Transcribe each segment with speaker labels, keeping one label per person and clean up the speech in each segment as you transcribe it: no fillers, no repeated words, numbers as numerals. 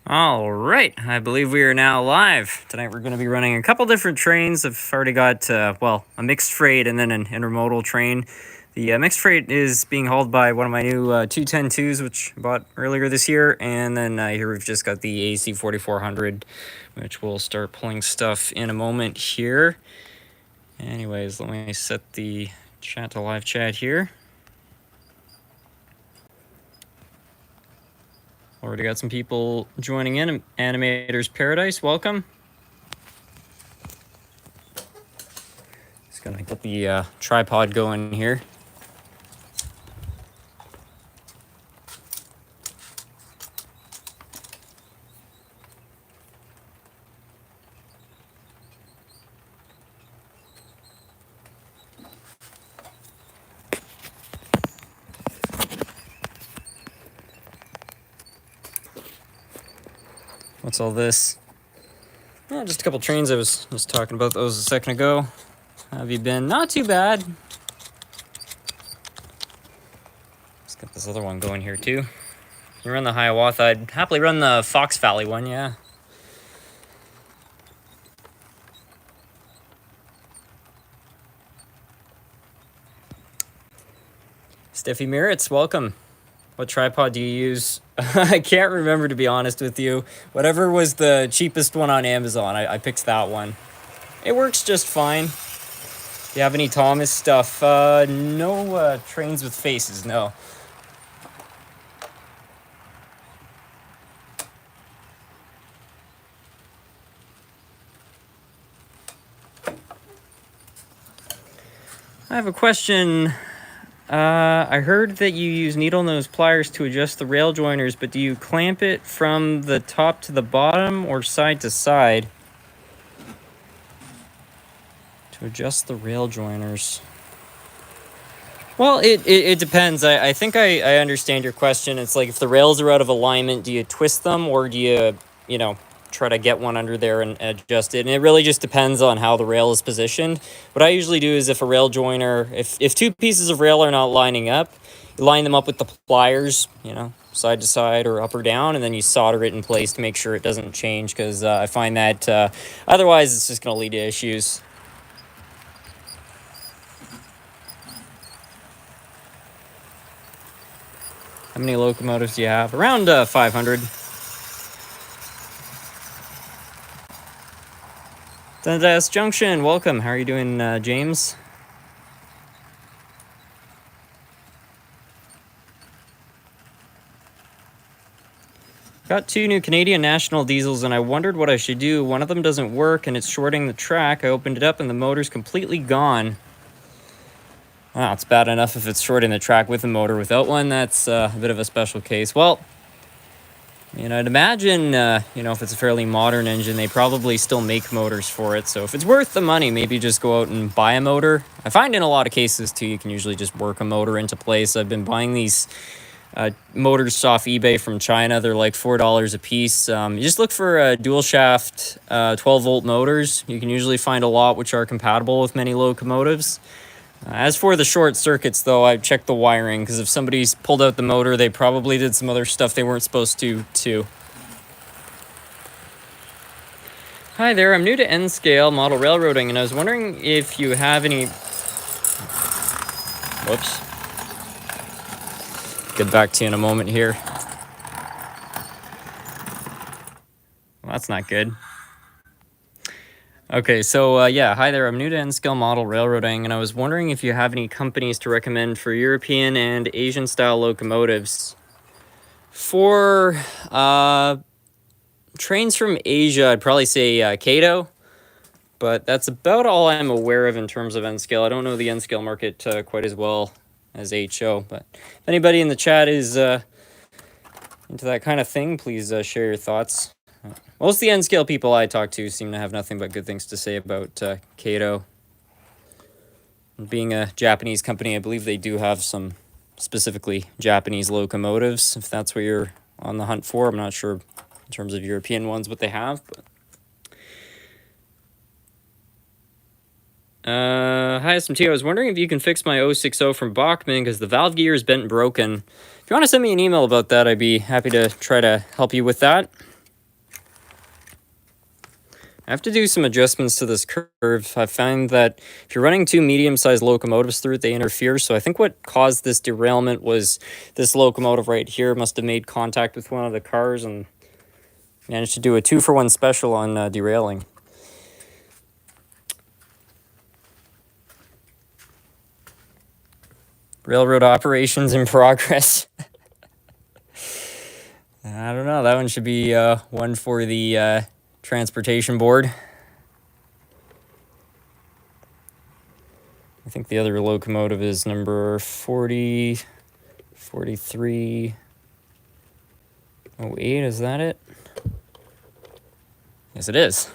Speaker 1: All right, I believe we are now live. Tonight we're going to be running a couple different trains. I've already got, well, a mixed freight and then an intermodal train. The mixed freight is being hauled by one of my new 210-2s, which I bought earlier this year. And then here we've just got the AC 4400, which we'll start pulling stuff in a moment here. Anyways, let me set the chat to live chat here. Already got some people joining in. Animator's Paradise, welcome. Just gonna get the tripod going here. What's all this? Yeah, just a couple trains. I was just talking about those a second ago. How have you been? Not too bad. Let's get this other one going here too. You run the Hiawatha. I'd happily run the Fox Valley one, yeah. Steffi Merritz, welcome. What tripod do you use? I can't remember, to be honest with you. Whatever was the cheapest one on Amazon, I picked that one. It works just fine. Do you have any Thomas stuff? No trains with faces, no. I have a question. I heard that you use needle nose pliers to adjust the rail joiners, but do you clamp it from the top to the bottom or side to side? To adjust the rail joiners. Well, it depends. I think I understand your question. It's like if the rails are out of alignment, do you twist them or do you know, try to get one under there and adjust it? And it really just depends on how the rail is positioned. What I usually do is if a rail joiner, if two pieces of rail are not lining up, you line them up with the pliers, you know, side to side or up or down, and then you solder it in place to make sure it doesn't change, because I find that otherwise it's just going to lead to issues. How many locomotives do you have? Around 500. Dundas Junction, welcome. How are you doing, James? Got two new Canadian National diesels and I wondered what I should do. One of them doesn't work and it's shorting the track. I opened it up and the motor's completely gone. Wow, it's bad enough if it's shorting the track with a motor. Without one, that's a bit of a special case. Well, you know, I'd imagine, you know, if it's a fairly modern engine, they probably still make motors for it. So if it's worth the money, maybe just go out and buy a motor. I find in a lot of cases, too, you can usually just work a motor into place. I've been buying these motors off eBay from China. They're like $4 a piece. You just look for dual shaft 12-volt motors. You can usually find a lot which are compatible with many locomotives. As for the short circuits, though, I've checked the wiring, because if somebody's pulled out the motor, they probably did some other stuff they weren't supposed to, too. Hi there, I'm new to N-scale model railroading, and I was wondering if you have any... Whoops. Get back to you in a moment here. Well, that's not good. Okay, so yeah, hi there. I'm new to N-scale model railroading, and I was wondering if you have any companies to recommend for European and Asian style locomotives. For trains from Asia, I'd probably say Kato, but that's about all I'm aware of in terms of N-scale. I don't know the N-scale market quite as well as HO, but if anybody in the chat is into that kind of thing, please share your thoughts. Most of the N-scale people I talk to seem to have nothing but good things to say about Kato. Being a Japanese company, I believe they do have some specifically Japanese locomotives, if that's what you're on the hunt for. I'm not sure in terms of European ones what they have. But hi, SMT. I was wondering if you can fix my 060 from Bachmann because the valve gear is bent and broken. If you want to send me an email about that, I'd be happy to try to help you with that. I have to do some adjustments to this curve. I find that if you're running two medium-sized locomotives through it, they interfere. So I think what caused this derailment was this locomotive right here must have made contact with one of the cars and managed to do a 2-for-1 special on derailing. Railroad operations in progress. I don't know. That one should be one for the transportation board. I think the other locomotive is number 40, 43, 08. Is that it? Yes, it is.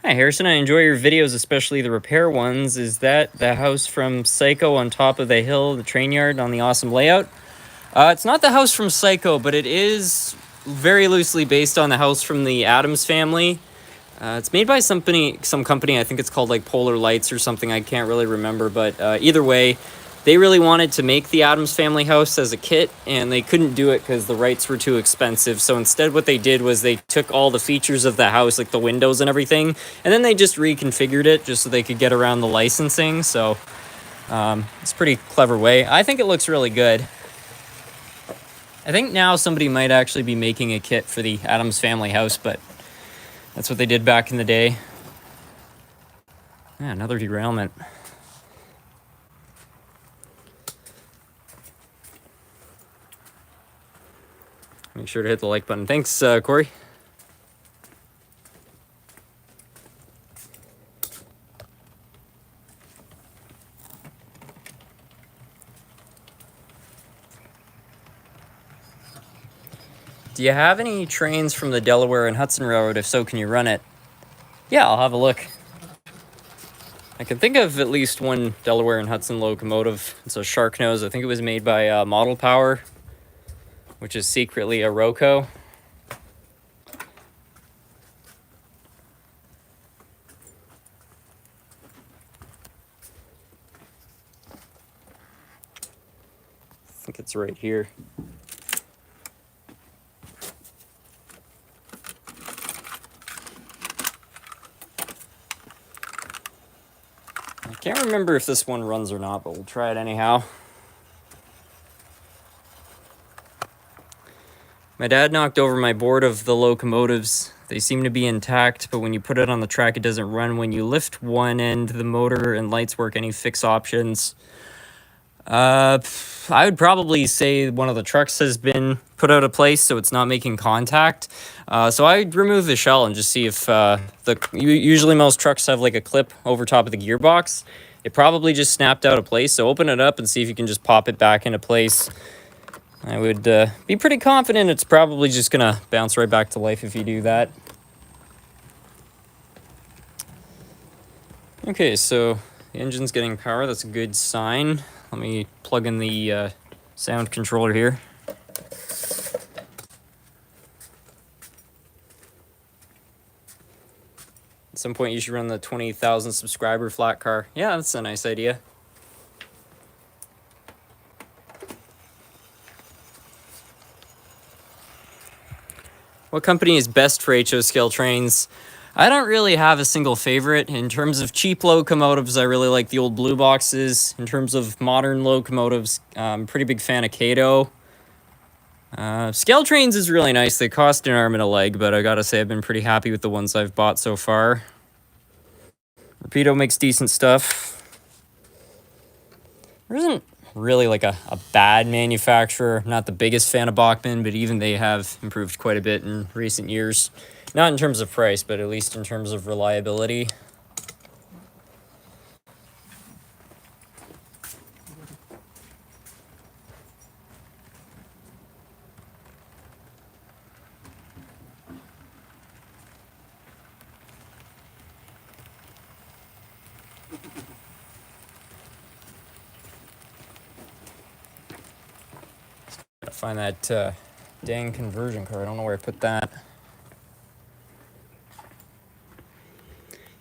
Speaker 1: Hi, Harrison. I enjoy your videos, especially the repair ones. Is that the house from Psycho on top of the hill, the train yard on the awesome layout? It's not the house from Psycho, but it is very loosely based on the house from the Addams Family. It's made by some company, I think it's called like Polar Lights or something, I can't really remember, but either way, they really wanted to make the Addams Family house as a kit, and they couldn't do it because the rights were too expensive. So instead what they did was they took all the features of the house, like the windows and everything, and then they just reconfigured it just so they could get around the licensing. So it's a pretty clever way. I think it looks really good. I think now somebody might actually be making a kit for the Addams Family house, but that's what they did back in the day. Yeah, another derailment. Make sure to hit the like button. Thanks, Corey. Do you have any trains from the Delaware and Hudson Railroad? If so, can you run it? Yeah, I'll have a look. I can think of at least one Delaware and Hudson locomotive. It's a Shark Nose. I think it was made by Model Power, which is secretly a Roco. I think it's right here. I can't remember if this one runs or not, but we'll try it anyhow. My dad knocked over my board of the locomotives. They seem to be intact, but when you put it on the track, it doesn't run. When you lift one end, the motor and lights work. Any fix options? I would probably say one of the trucks has been put out of place, so it's not making contact. So I'd remove the shell and just see if usually most trucks have like a clip over top of the gearbox. It probably just snapped out of place, so open it up and see if you can just pop it back into place. I would be pretty confident it's probably just gonna bounce right back to life if you do that. Okay, so the engine's getting power. That's a good sign. Let me plug in the sound controller here. At some point you should run the 20,000 subscriber flat car. Yeah, that's a nice idea. What company is best for HO scale trains? I don't really have a single favorite. In terms of cheap locomotives, I really like the old blue boxes. In terms of modern locomotives, I'm a pretty big fan of Kato. Scale trains is really nice. They cost an arm and a leg, but I gotta say I've been pretty happy with the ones I've bought so far. Rapido makes decent stuff. There isn't really like a bad manufacturer. Not the biggest fan of Bachmann, but even they have improved quite a bit in recent years. Not in terms of price, but at least in terms of reliability. Gotta find that dang conversion card. I don't know where I put that.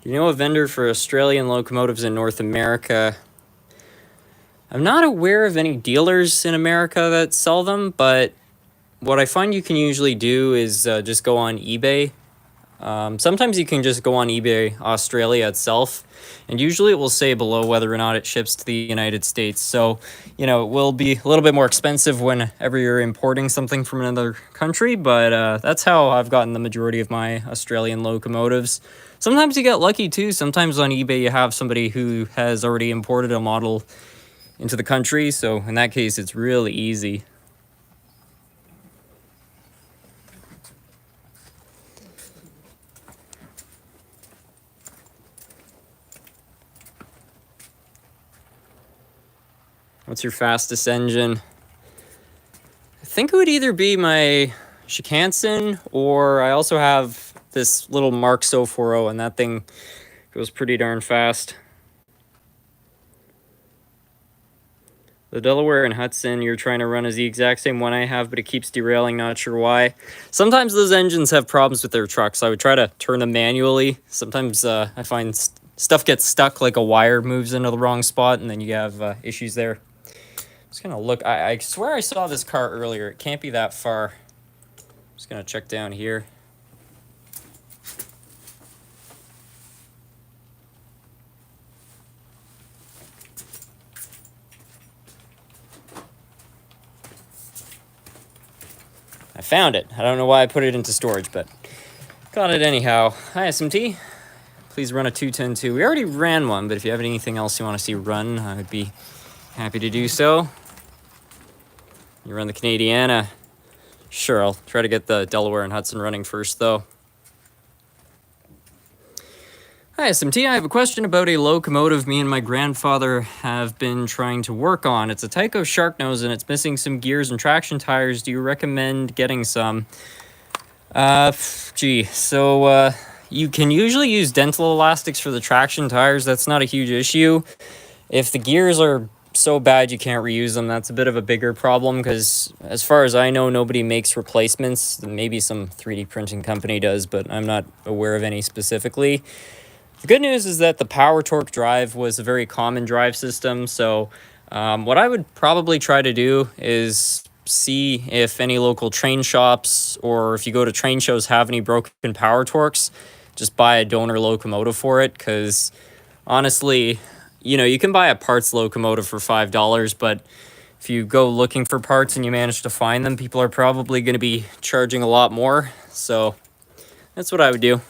Speaker 1: You know a vendor for Australian locomotives in North America? I'm not aware of any dealers in America that sell them, but what I find you can usually do is just go on eBay. Sometimes you can just go on eBay Australia itself, and usually it will say below whether or not it ships to the United States. So, you know, it will be a little bit more expensive whenever you're importing something from another country, but that's how I've gotten the majority of my Australian locomotives. Sometimes you get lucky too. Sometimes on eBay you have somebody who has already imported a model into the country, so in that case it's really easy. What's your fastest engine? I think it would either be my Shikansen, or I also have this little Mark 040, and that thing goes pretty darn fast. The Delaware and Hudson you're trying to run is the exact same one I have, but it keeps derailing, not sure why. Sometimes those engines have problems with their trucks. I would try to turn them manually. Sometimes I find stuff gets stuck, like a wire moves into the wrong spot, and then you have issues there. Just gonna look. I swear I saw this car earlier. It can't be that far. Just gonna check down here. I found it. I don't know why I put it into storage, but got it anyhow. Hi, SMT. Please run a 210-2. We already ran one, but if you have anything else you want to see run, I would be happy to do so. You run the Canadiana. Sure, I'll try to get the Delaware and Hudson running first, though. Hi, SMT. I have a question about a locomotive me and my grandfather have been trying to work on. It's a Tyco Shark Nose, and it's missing some gears and traction tires. Do you recommend getting some? So you can usually use dental elastics for the traction tires. That's not a huge issue. If the gears are so bad you can't reuse them, that's a bit of a bigger problem, because as far as I know, nobody makes replacements. Maybe some 3D printing company does, but I'm not aware of any specifically. The good news is that the Power Torque drive was a very common drive system, so what I would probably try to do is see if any local train shops, or if you go to train shows, have any broken Power Torques. Just buy a donor locomotive for it, because honestly, you know, you can buy a parts locomotive for $5, but if you go looking for parts and you manage to find them, people are probably going to be charging a lot more, so that's what I would do.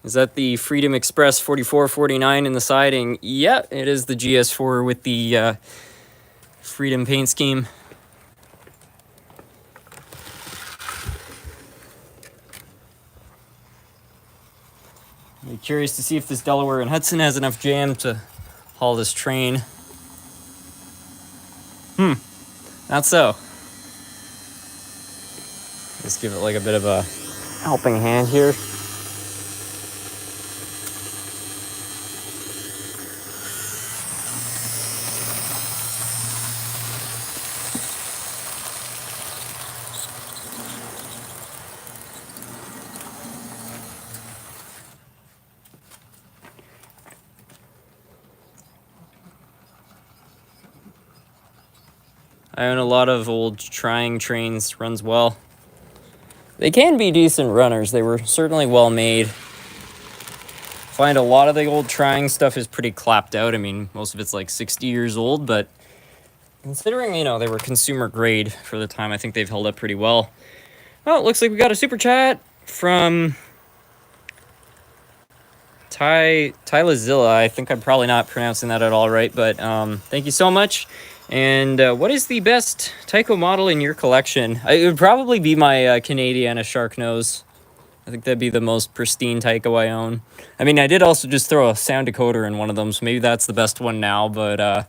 Speaker 1: Is that the Freedom Express 4449 in the siding? Yeah, it is the GS4 with the Freedom paint scheme. I'm curious to see if this Delaware and Hudson has enough jam to haul this train. Not so. Let's give it like a bit of a helping hand here. I own a lot of old trying trains, runs well. They can be decent runners. They were certainly well made. Find a lot of the old trying stuff is pretty clapped out. I mean, most of it's like 60 years old, but considering, you know, they were consumer grade for the time, I think they've held up pretty well. Well, it looks like we got a super chat from Tylazilla. I think I'm probably not pronouncing that at all right, but thank you so much. And what is the best Tyco model in your collection? It would probably be my Canadiana Shark Nose. I think that'd be the most pristine Tyco I own. I mean, I did also just throw a sound decoder in one of them, so maybe that's the best one now, but I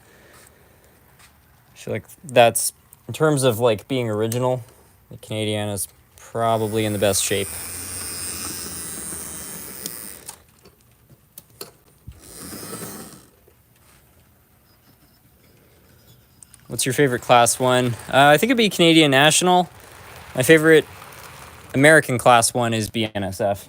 Speaker 1: feel like that's, in terms of like being original, the Canadiana's probably in the best shape. What's your favorite Class 1? I think it'd be Canadian National. My favorite American Class 1 is BNSF.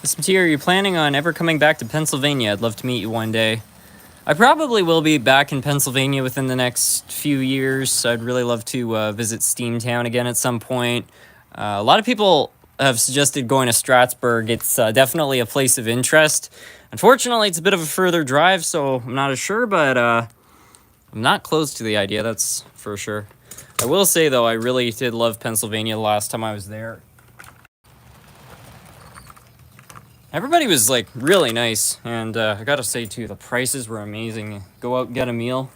Speaker 1: SMT, are you planning on ever coming back to Pennsylvania? I'd love to meet you one day. I probably will be back in Pennsylvania within the next few years. I'd really love to visit Steamtown again at some point. A lot of people have suggested going to Strattsburg. It's definitely a place of interest. Unfortunately, it's a bit of a further drive, so I'm not as sure, but I'm not close to the idea, that's for sure. I will say, though, I really did love Pennsylvania the last time I was there. Everybody was, like, really nice, and I gotta say, too, the prices were amazing. Go out and get a meal.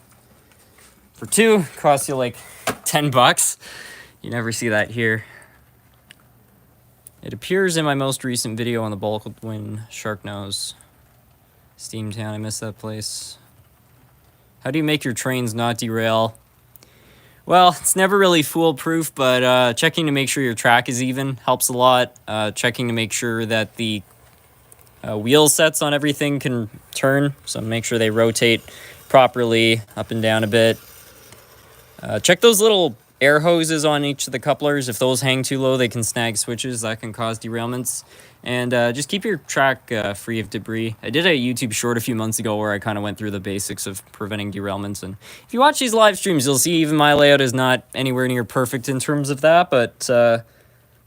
Speaker 1: For two, costs you, like, $10. You never see that here. It appears in my most recent video on the Baldwin Shark Nose. Steamtown, I miss that place. How do you make your trains not derail? Well, it's never really foolproof, but checking to make sure your track is even helps a lot. Checking to make sure that the wheel sets on everything can turn, so make sure they rotate properly up and down a bit. Check those little air hoses on each of the couplers. If those hang too low, they can snag switches. That can cause derailments. And just keep your track free of debris. I did a YouTube short a few months ago where I kind of went through the basics of preventing derailments. And if you watch these live streams, you'll see even my layout is not anywhere near perfect in terms of that. But I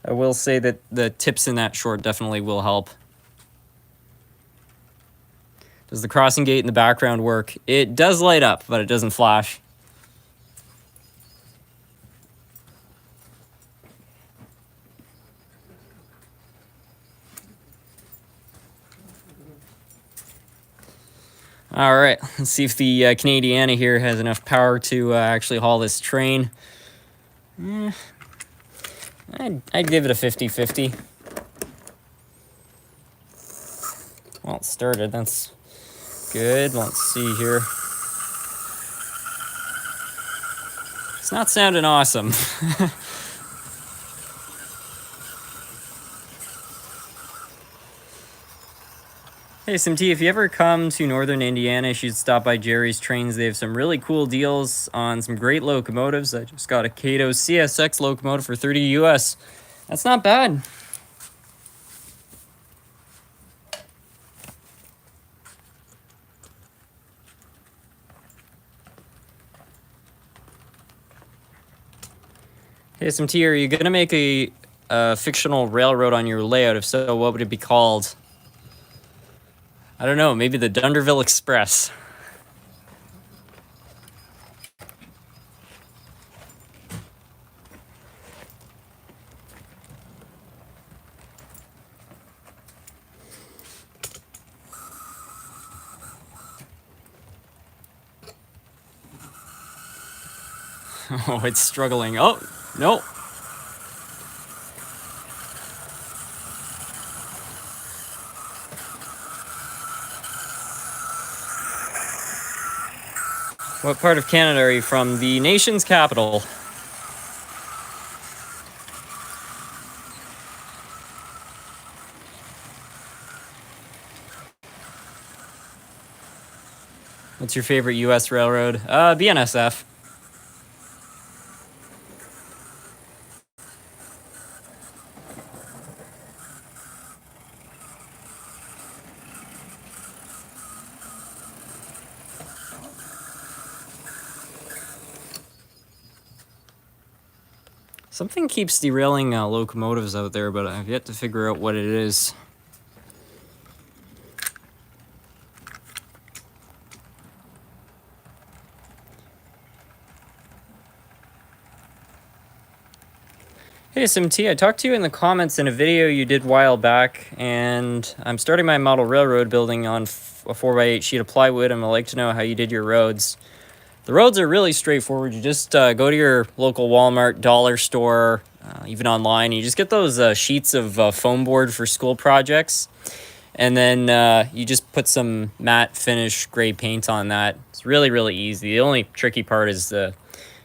Speaker 1: will say that the tips in that short definitely will help. Does the crossing gate in the background work? It does light up, but it doesn't flash. All right, let's see if the Canadiana here has enough power to actually haul this train. I'd give it a 50-50. Well, it started. That's good. Let's see here. It's not sounding awesome. Hey, SMT, if you ever come to northern Indiana, you should stop by Jerry's Trains. They have some really cool deals on some great locomotives. I just got a Cato CSX locomotive for $30 US. That's not bad. Hey, SMT, are you going to make a fictional railroad on your layout? If so, what would it be called? I don't know, maybe the Dunderville Express. Oh, it's struggling. Oh, no. What part of Canada are you from? The nation's capital. What's your favorite U.S. railroad? BNSF. Something keeps derailing locomotives out there, but I've yet to figure out what it is. Hey SMT, I talked to you in the comments in a video you did a while back, and I'm starting my model railroad building on a 4x8 sheet of plywood, and I'd like to know how you did your roads. The roads are really straightforward. You just go to your local Walmart, dollar store, even online. You just get those sheets of foam board for school projects. And then you just put some matte finish gray paint on that. It's really, really easy. The only tricky part is the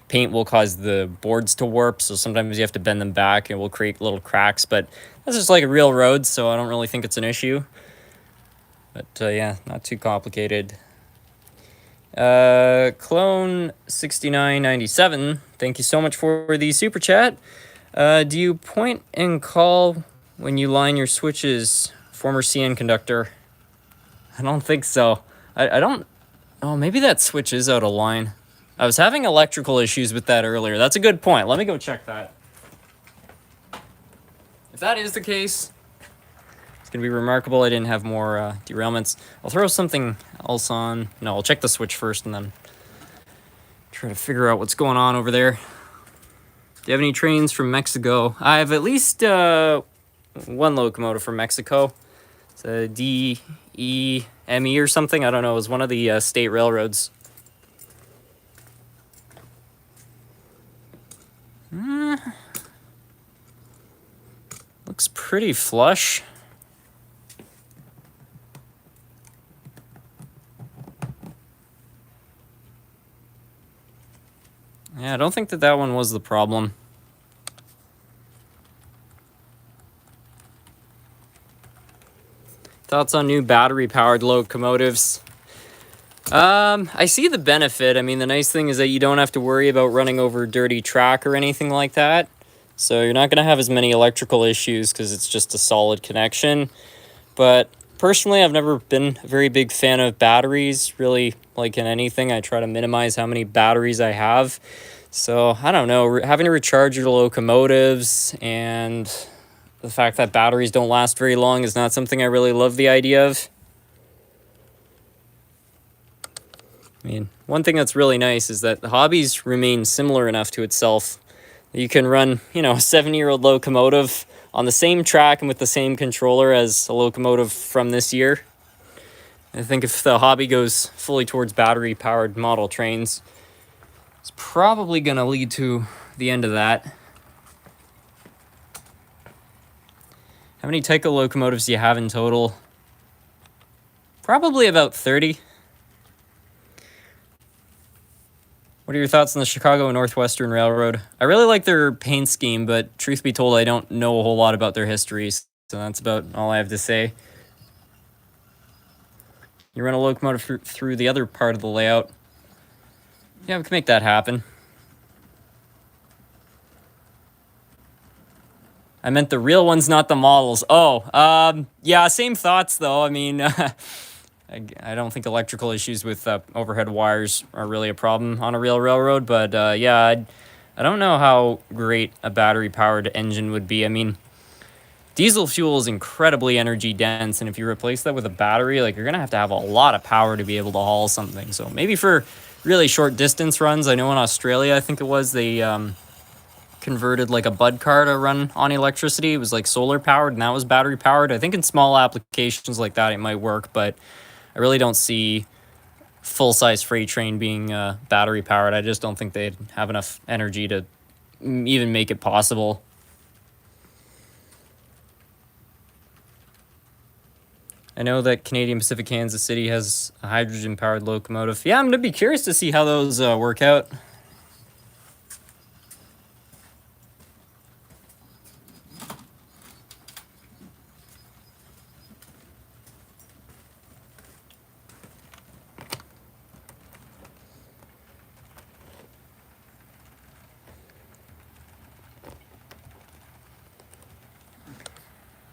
Speaker 1: paint will cause the boards to warp. So sometimes you have to bend them back and it will create little cracks. But that's just like a real road, so I don't really think it's an issue. But yeah, not too complicated. Clone 6997, thank you so much for the super chat. Do you point and call when you line your switches Former CN conductor. I don't think so. I don't... Oh, maybe that switch is out of line. I was having electrical issues with that earlier. That's a good point. Let me go check that. If that is the case, it's going to be remarkable I didn't have more derailments. I'll throw something else on. No, I'll check the switch first and then try to figure out what's going on over there. Do you have any trains from Mexico? I have at least one locomotive from Mexico. It's a DEME or something. I don't know. It was one of the state railroads. Looks pretty flush. Yeah, I don't think that one was the problem. Thoughts on new battery-powered locomotives? I see the benefit. I mean, the nice thing is that you don't have to worry about running over dirty track or anything like that. So you're not going to have as many electrical issues because it's just a solid connection. But personally, I've never been a very big fan of batteries. Really, like in anything, I try to minimize how many batteries I have. So, I don't know, having to recharge your locomotives and the fact that batteries don't last very long is not something I really love the idea of. I mean, one thing that's really nice is that the hobbies remain similar enough to itself. You can run, you know, a 7-year-old locomotive on the same track and with the same controller as a locomotive from this year. I think if the hobby goes fully towards battery-powered model trains, it's probably going to lead to the end of that. How many Tyco locomotives do you have in total? Probably about 30. What are your thoughts on the Chicago and Northwestern Railroad? I really like their paint scheme, but truth be told, I don't know a whole lot about their histories, so that's about all I have to say. You run a locomotive through the other part of the layout. Yeah, we can make that happen. I meant the real ones, not the models. Oh, yeah, same thoughts, though. I mean, I don't think electrical issues with overhead wires are really a problem on a real railroad. But, yeah, I don't know how great a battery-powered engine would be. I mean, diesel fuel is incredibly energy dense, and if you replace that with a battery, like, you're going to have a lot of power to be able to haul something. So maybe for really short distance runs, I know in Australia, I think it was, they converted like a bud car to run on electricity. It was like solar powered and that was battery powered. I think in small applications like that it might work, but I really don't see full-size freight train being battery powered. I just don't think they'd have enough energy to even make it possible. I know that Canadian Pacific Kansas City has a hydrogen powered locomotive. Yeah, I'm gonna be curious to see how those work out.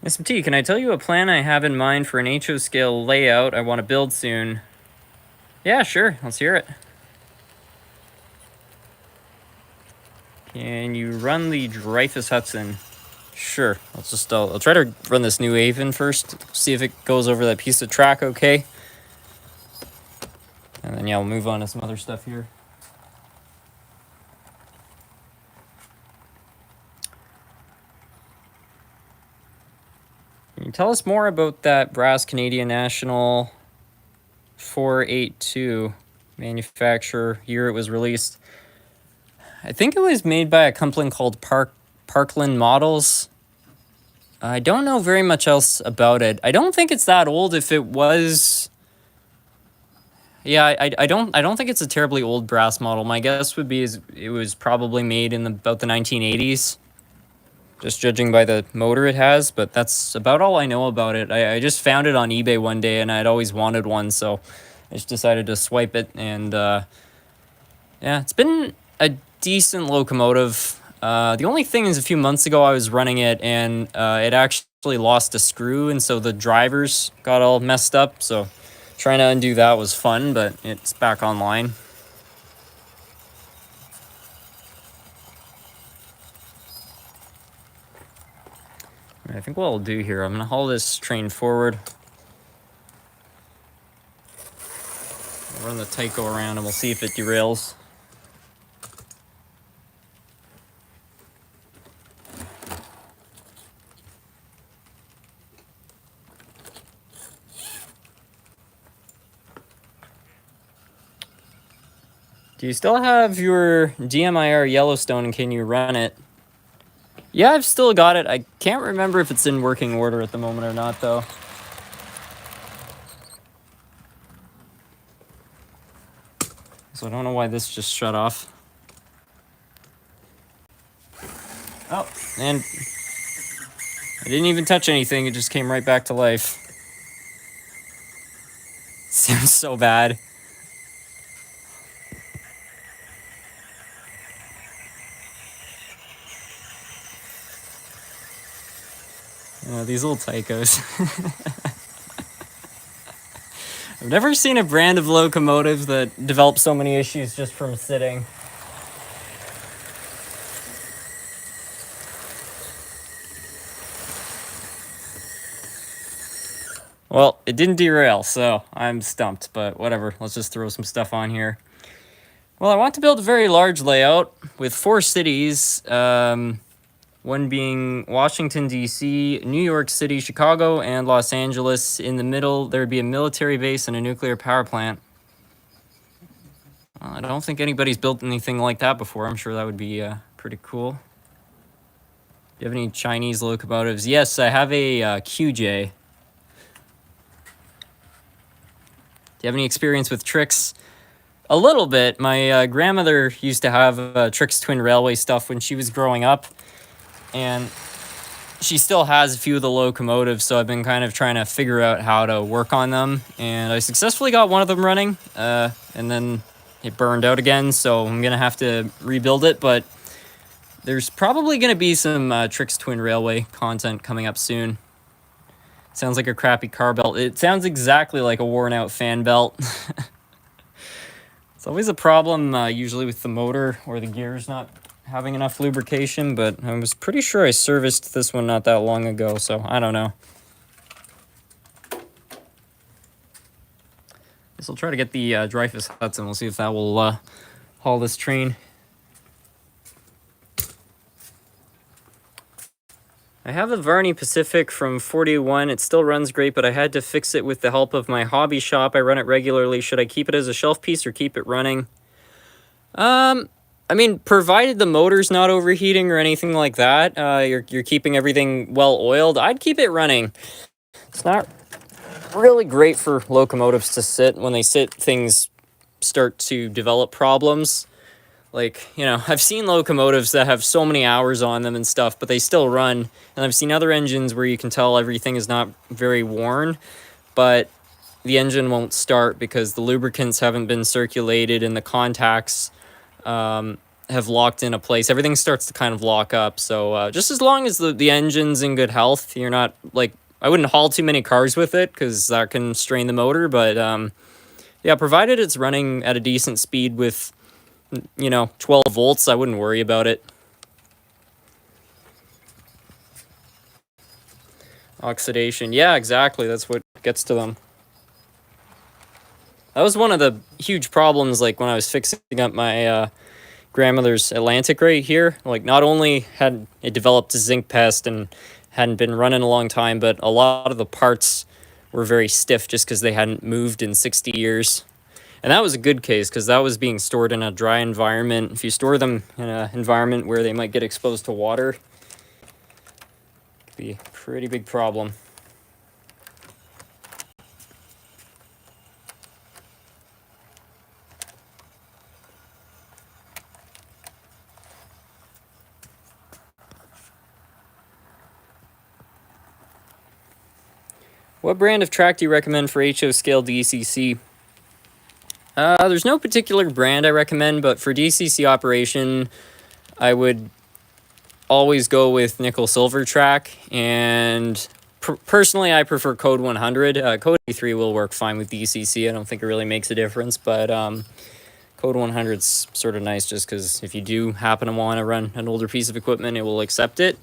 Speaker 1: SMT, can I tell you a plan I have in mind for an HO scale layout I want to build soon? Yeah, sure. Let's hear it. Can you run the Dreyfus Hudson? Sure. I'll try to run this New Haven first. See if it goes over that piece of track okay. And then, yeah, we'll move on to some other stuff here. Can you tell us more about that brass Canadian National 482 manufacturer, year it was released? I think it was made by a company called Parkland Models. I don't know very much else about it. I don't think it's that old. If it was, yeah, I don't think it's a terribly old brass model. My guess would be it was probably made in about the 1980s. Just judging by the motor it has, but that's about all I know about it. I just found it on eBay one day, and I'd always wanted one, so I just decided to swipe it, and yeah, it's been a decent locomotive. The only thing is a few months ago I was running it, and it actually lost a screw, and so the drivers got all messed up. So trying to undo that was fun, but it's back online. I think what I'll do here, I'm going to haul this train forward. I'll run the Tyco around and we'll see if it derails. Do you still have your DMIR Yellowstone and can you run it? Yeah, I've still got it. I can't remember if it's in working order at the moment or not, though. So I don't know why this just shut off. Oh, and I didn't even touch anything. It just came right back to life. Sounds so bad. These little Tycos. I've never seen a brand of locomotive that develops so many issues just from sitting. Well, it didn't derail, so I'm stumped, but whatever. Let's just throw some stuff on here. Well, I want to build a very large layout with 4 cities, one being Washington, D.C., New York City, Chicago, and Los Angeles. In the middle, there would be a military base and a nuclear power plant. I don't think anybody's built anything like that before. I'm sure that would be pretty cool. Do you have any Chinese locomotives? Yes, I have a QJ. Do you have any experience with Trix? A little bit. My grandmother used to have Trix Twin Railway stuff when she was growing up. And she still has a few of the locomotives, so I've been kind of trying to figure out how to work on them. And I successfully got one of them running, and then it burned out again, so I'm going to have to rebuild it. But there's probably going to be some Trix Twin Railway content coming up soon. Sounds like a crappy car belt. It sounds exactly like a worn-out fan belt. It's always a problem, usually with the motor or the gears not having enough lubrication, but I was pretty sure I serviced this one not that long ago, so I don't know. Guess I'll try to get the Dreyfus Hudson. We'll see if that will haul this train. I have a Varney Pacific from 41. It still runs great, but I had to fix it with the help of my hobby shop. I run it regularly. Should I keep it as a shelf piece or keep it running? I mean, provided the motor's not overheating or anything like that, you're keeping everything well oiled, I'd keep it running. It's not really great for locomotives to sit. When they sit, things start to develop problems. Like, you know, I've seen locomotives that have so many hours on them and stuff, but they still run. And I've seen other engines where you can tell everything is not very worn, but the engine won't start because the lubricants haven't been circulated and the contacts have locked into place. Everything starts to kind of lock up. So just as long as the engine's in good health, you're not, like, I wouldn't haul too many cars with it because that can strain the motor. But yeah, provided it's running at a decent speed with, you know, 12 volts, I wouldn't worry about it. Oxidation. Yeah, exactly. That's what gets to them. That was one of the huge problems, like, when I was fixing up my grandmother's Atlantic right here. Like, not only had it developed a zinc pest and hadn't been running a long time, but a lot of the parts were very stiff just because they hadn't moved in 60 years. And that was a good case because that was being stored in a dry environment. If you store them in an environment where they might get exposed to water, it could be a pretty big problem. What brand of track do you recommend for HO scale DCC? There's no particular brand I recommend, but for DCC operation, I would always go with nickel silver track, and personally I prefer code 100. Code 83 will work fine with DCC. I don't think it really makes a difference, but code 100's sort of nice just because if you do happen to want to run an older piece of equipment, it will accept it.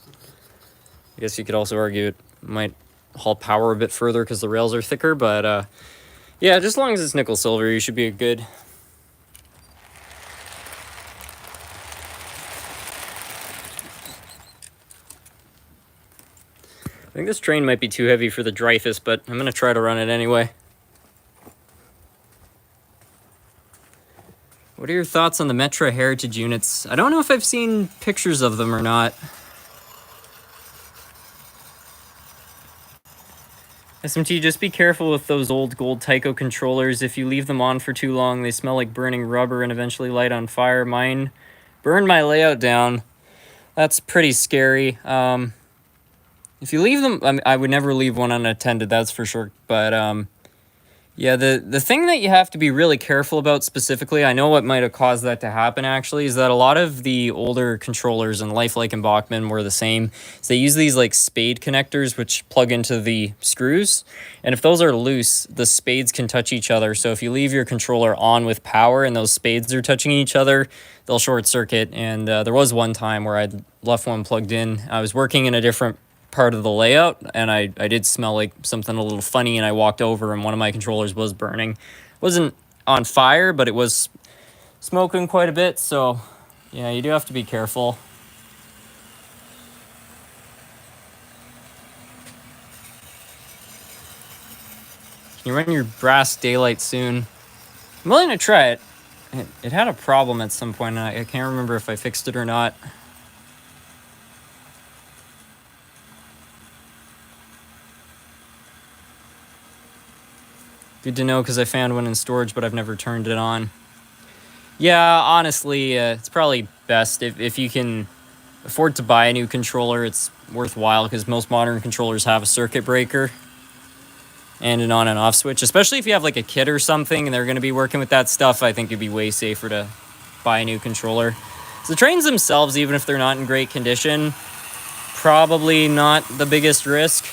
Speaker 1: I guess you could also argue it might haul power a bit further because the rails are thicker, but yeah, just as long as it's nickel silver, you should be good. I think this train might be too heavy for the Dreyfus, but I'm going to try to run it anyway. What are your thoughts on the Metra Heritage units? I don't know if I've seen pictures of them or not. SMT, just be careful with those old gold Tyco controllers. If you leave them on for too long, they smell like burning rubber and eventually light on fire. Mine burned my layout down. That's pretty scary. If you leave them, I would never leave one unattended, that's for sure. But yeah, the thing that you have to be really careful about specifically, I know what might have caused that to happen actually, is that a lot of the older controllers and Lifelike and Bachmann were the same. So they use these like spade connectors which plug into the screws, and if those are loose, the spades can touch each other. So if you leave your controller on with power and those spades are touching each other, they'll short circuit. And there was one time where I'd left one plugged in. I was working in a different part of the layout, and I did smell like something a little funny, and I walked over and one of my controllers was burning. It wasn't on fire, but it was smoking quite a bit, so yeah, you do have to be careful. Can you run your brass daylight soon? I'm willing to try it. It had a problem at some point, and I can't remember if I fixed it or not. Good to know, because I found one in storage, but I've never turned it on. Yeah, honestly, it's probably best if you can afford to buy a new controller. It's worthwhile, because most modern controllers have a circuit breaker and an on and off switch. Especially if you have like a kid or something and they're going to be working with that stuff, I think it'd be way safer to buy a new controller. So the trains themselves, even if they're not in great condition, probably not the biggest risk.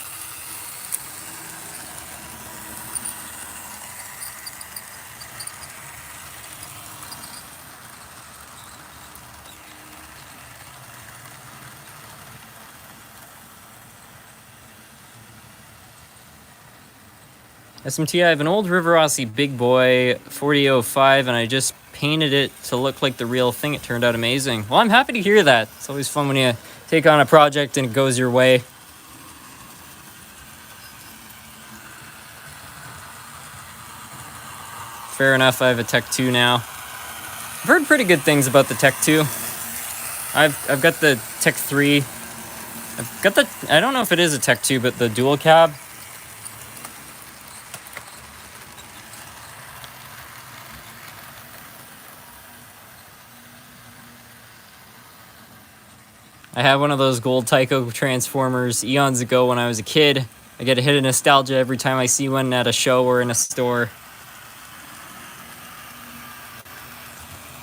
Speaker 1: SMT, I have an old River Rossi Big Boy 4005, and I just painted it to look like the real thing. It turned out amazing. Well, I'm happy to hear that. It's always fun when you take on a project and it goes your way. Fair enough, I have a Tech 2 now. I've heard pretty good things about the Tech 2. I've got the Tech 3. I've got the, I don't know if it is a Tech 2, but the dual cab. I had one of those gold Tyco transformers eons ago when I was a kid. I get a hit of nostalgia every time I see one at a show or in a store.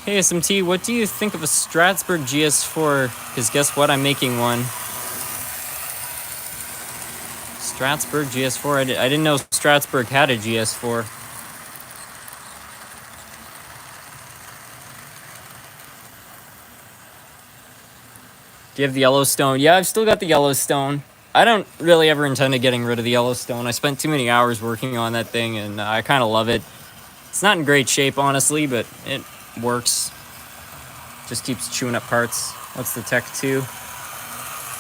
Speaker 1: Hey SMT, what do you think of a Strasbourg GS4? Because guess what, I'm making one. Strasbourg GS4, I didn't know Strasbourg had a GS4. Do you have the Yellowstone? Yeah, I've still got the Yellowstone. I don't really ever intend to getting rid of the Yellowstone. I spent too many hours working on that thing, and I kind of love it. It's not in great shape, honestly, but it works. Just keeps chewing up parts. What's the Tech 2?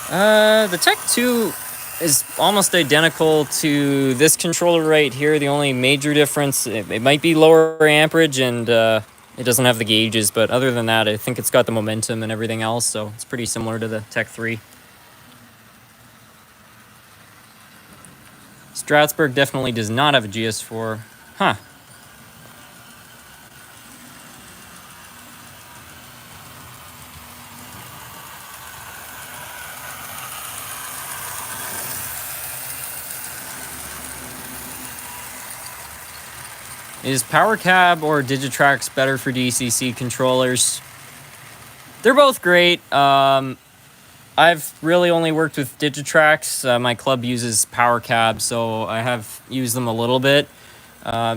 Speaker 1: The Tech 2 is almost identical to this controller right here. The only major difference, it might be lower amperage, and it doesn't have the gauges, but other than that, I think it's got the momentum and everything else, so it's pretty similar to the Tech 3. Strasbourg definitely does not have a GS4. Huh. Is Power Cab or Digitrax better for DCC controllers? They're both great. I've really only worked with Digitrax. My club uses Power Cab, so I have used them a little bit.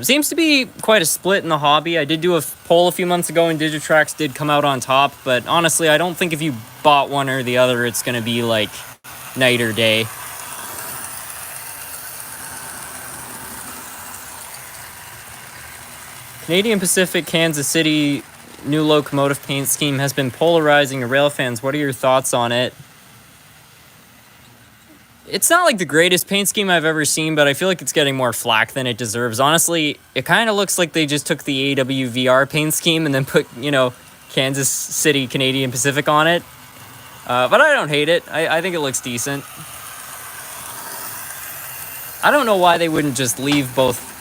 Speaker 1: Seems to be quite a split in the hobby. I did do a poll a few months ago, and Digitrax did come out on top. But honestly, I don't think if you bought one or the other, it's going to be like night or day. Canadian Pacific, Kansas City new locomotive paint scheme has been polarizing rail fans. What are your thoughts on it? It's not like the greatest paint scheme I've ever seen, but I feel like it's getting more flack than it deserves. Honestly, it kind of looks like they just took the AWVR paint scheme and then put, Kansas City, Canadian Pacific on it. But I don't hate it. I think it looks decent. I don't know why they wouldn't just leave both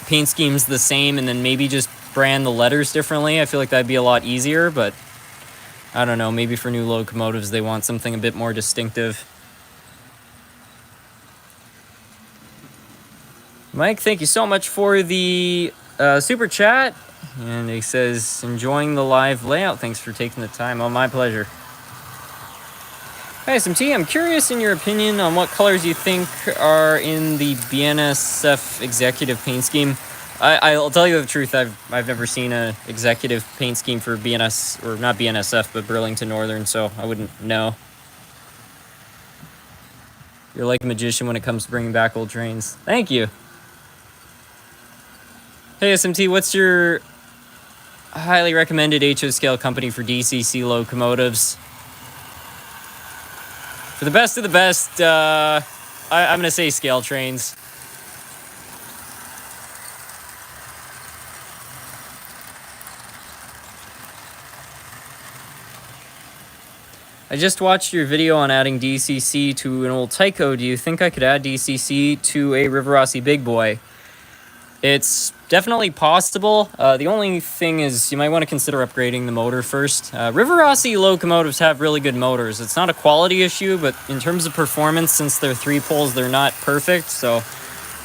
Speaker 1: paint schemes the same and then maybe just brand the letters differently. I feel like that'd be a lot easier, but I don't know. Maybe for new locomotives, they want something a bit more distinctive. Mike, thank you so much for the super chat. And he says, enjoying the live layout. Thanks for taking the time. Oh, my pleasure. Hey, SMT, I'm curious in your opinion on what colors you think are in the BNSF executive paint scheme. I'll tell you the truth, I've never seen an executive paint scheme for BNS, or not BNSF, but Burlington Northern, so I wouldn't know. You're like a magician when it comes to bringing back old trains. Thank you. Hey, SMT, what's your highly recommended HO scale company for DCC locomotives? For the best of the best, I'm going to say scale trains. I just watched your video on adding DCC to an old Tyco. Do you think I could add DCC to a Rivarossi Big Boy? It's definitely possible. The only thing is you might want to consider upgrading the motor first. Rivarossi locomotives have really good motors. It's not a quality issue, but in terms of performance, since they're 3-poles, they're not perfect. So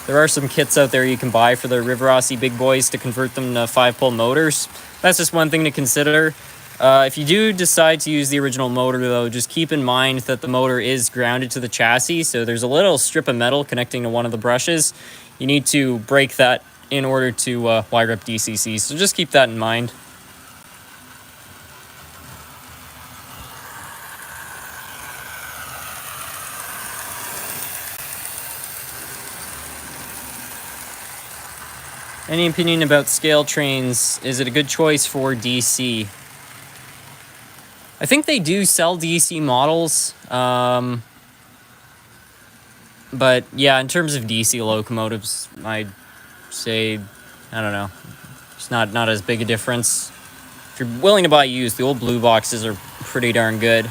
Speaker 1: there are some kits out there you can buy for the Rivarossi Big Boys to convert them to 5-pole motors. That's just one thing to consider. If you do decide to use the original motor, though, just keep in mind that the motor is grounded to the chassis, so there's a little strip of metal connecting to one of the brushes. You need to break that in order to wire up DCC, so just keep that in mind. Any opinion about scale trains? Is it a good choice for DC? I think they do sell DC models, but yeah, in terms of DC locomotives, I'd say, I don't know, it's not as big a difference. If you're willing to buy used, the old blue boxes are pretty darn good.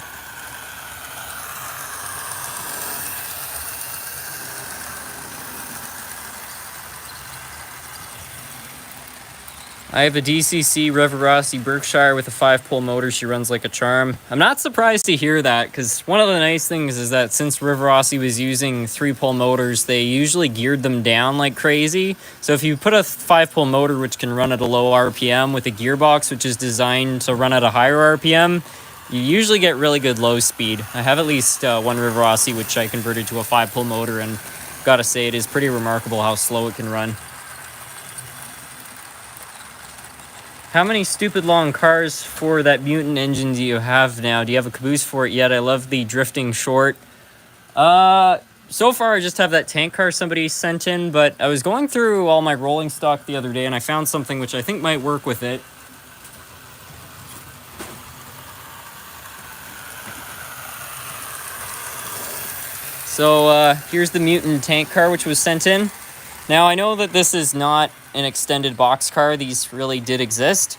Speaker 1: I have a DCC Rivarossi Berkshire with a 5-pole motor. She runs like a charm. I'm not surprised to hear that, because one of the nice things is that since Rivarossi was using 3-pole motors, they usually geared them down like crazy. So if you put a 5-pole motor which can run at a low RPM with a gearbox which is designed to run at a higher RPM, you usually get really good low speed. I have at least one Rivarossi which I converted to a 5-pole motor, and gotta say it is pretty remarkable how slow it can run. How many stupid long cars for that Mutant engine do you have now? Do you have a caboose for it yet? I love the drifting short. So far I just have that tank car somebody sent in, but I was going through all my rolling stock the other day and I found something which I think might work with it. So here's the Mutant tank car which was sent in. Now I know that this is not an extended box car. These really did exist,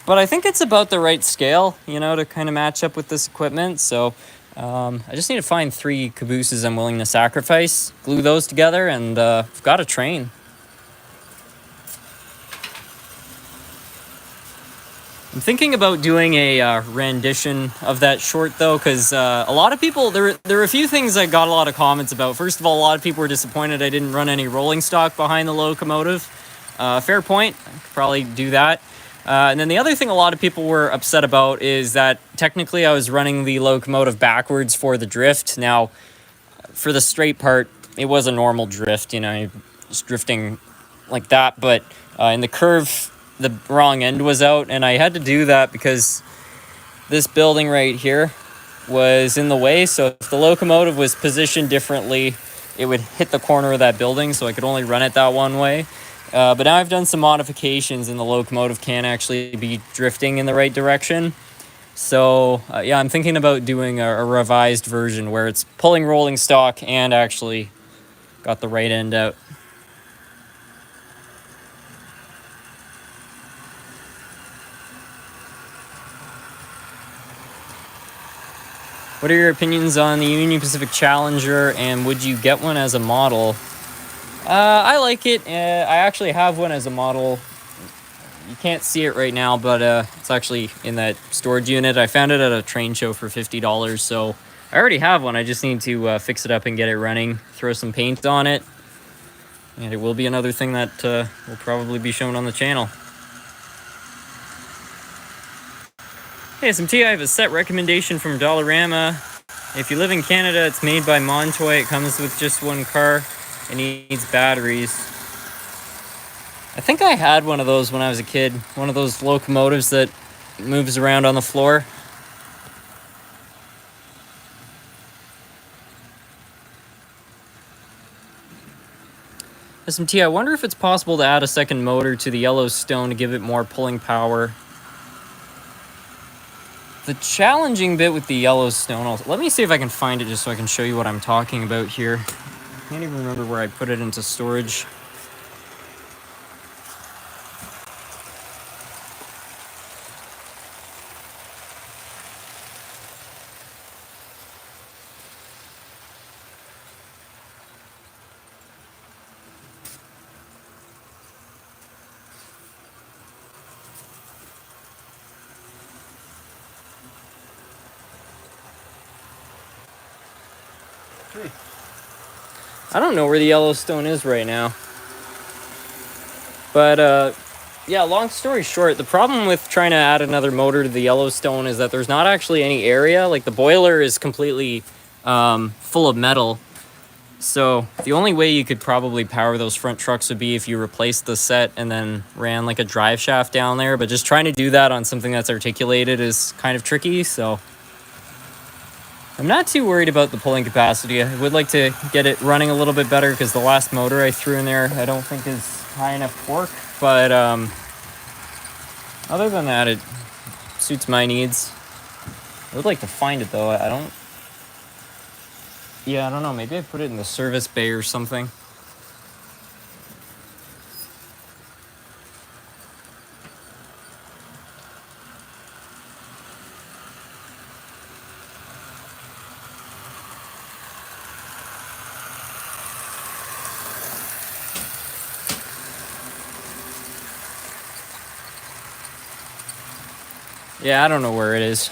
Speaker 1: but I think it's about the right scale, to kind of match up with this equipment. So I just need to find 3 cabooses I'm willing to sacrifice, glue those together, and I've got a train. I'm thinking about doing a rendition of that short, though, because a lot of people, there were a few things I got a lot of comments about. First of all, a lot of people were disappointed I didn't run any rolling stock behind the locomotive. Fair point. I could probably do that. And then the other thing a lot of people were upset about is that technically I was running the locomotive backwards for the drift. Now, for the straight part, it was a normal drift, you know, just drifting like that. But in the curve, the wrong end was out, and I had to do that because this building right here was in the way. So if the locomotive was positioned differently, it would hit the corner of that building, so I could only run it that one way. But now I've done some modifications, and the locomotive can actually be drifting in the right direction. So yeah, I'm thinking about doing a revised version where it's pulling rolling stock and actually got the right end out. What are your opinions on the Union Pacific Challenger, and would you get one as a model? I like it. I actually have one as a model. You can't see it right now, but it's actually in that storage unit. I found it at a train show for $50, so I already have one. I just need to fix it up and get it running, throw some paint on it, and it will be another thing that will probably be shown on the channel. Hey, SMT, I have a set recommendation from Dollarama. If you live in Canada, it's made by Montoy. It comes with just one car and needs batteries. I think I had one of those when I was a kid. One of those locomotives that moves around on the floor. SMT, I wonder if it's possible to add a second motor to the Yellowstone to give it more pulling power. The challenging bit with the Yellowstone, let me see if I can find it just so I can show you what I'm talking about here. I can't even remember where I put it into storage. I don't know where the Yellowstone is right now. But, yeah, long story short, the problem with trying to add another motor to the Yellowstone is that there's not actually any area. Like, the boiler is completely full of metal. So the only way you could probably power those front trucks would be if you replaced the set and then ran like a drive shaft down there. But just trying to do that on something that's articulated is kind of tricky, so I'm not too worried about the pulling capacity. I would like to get it running a little bit better because the last motor I threw in there I don't think is high enough torque. But other than that, it suits my needs. I would like to find it though. I don't know. Maybe I put it in the service bay or something. Yeah, I don't know where it is.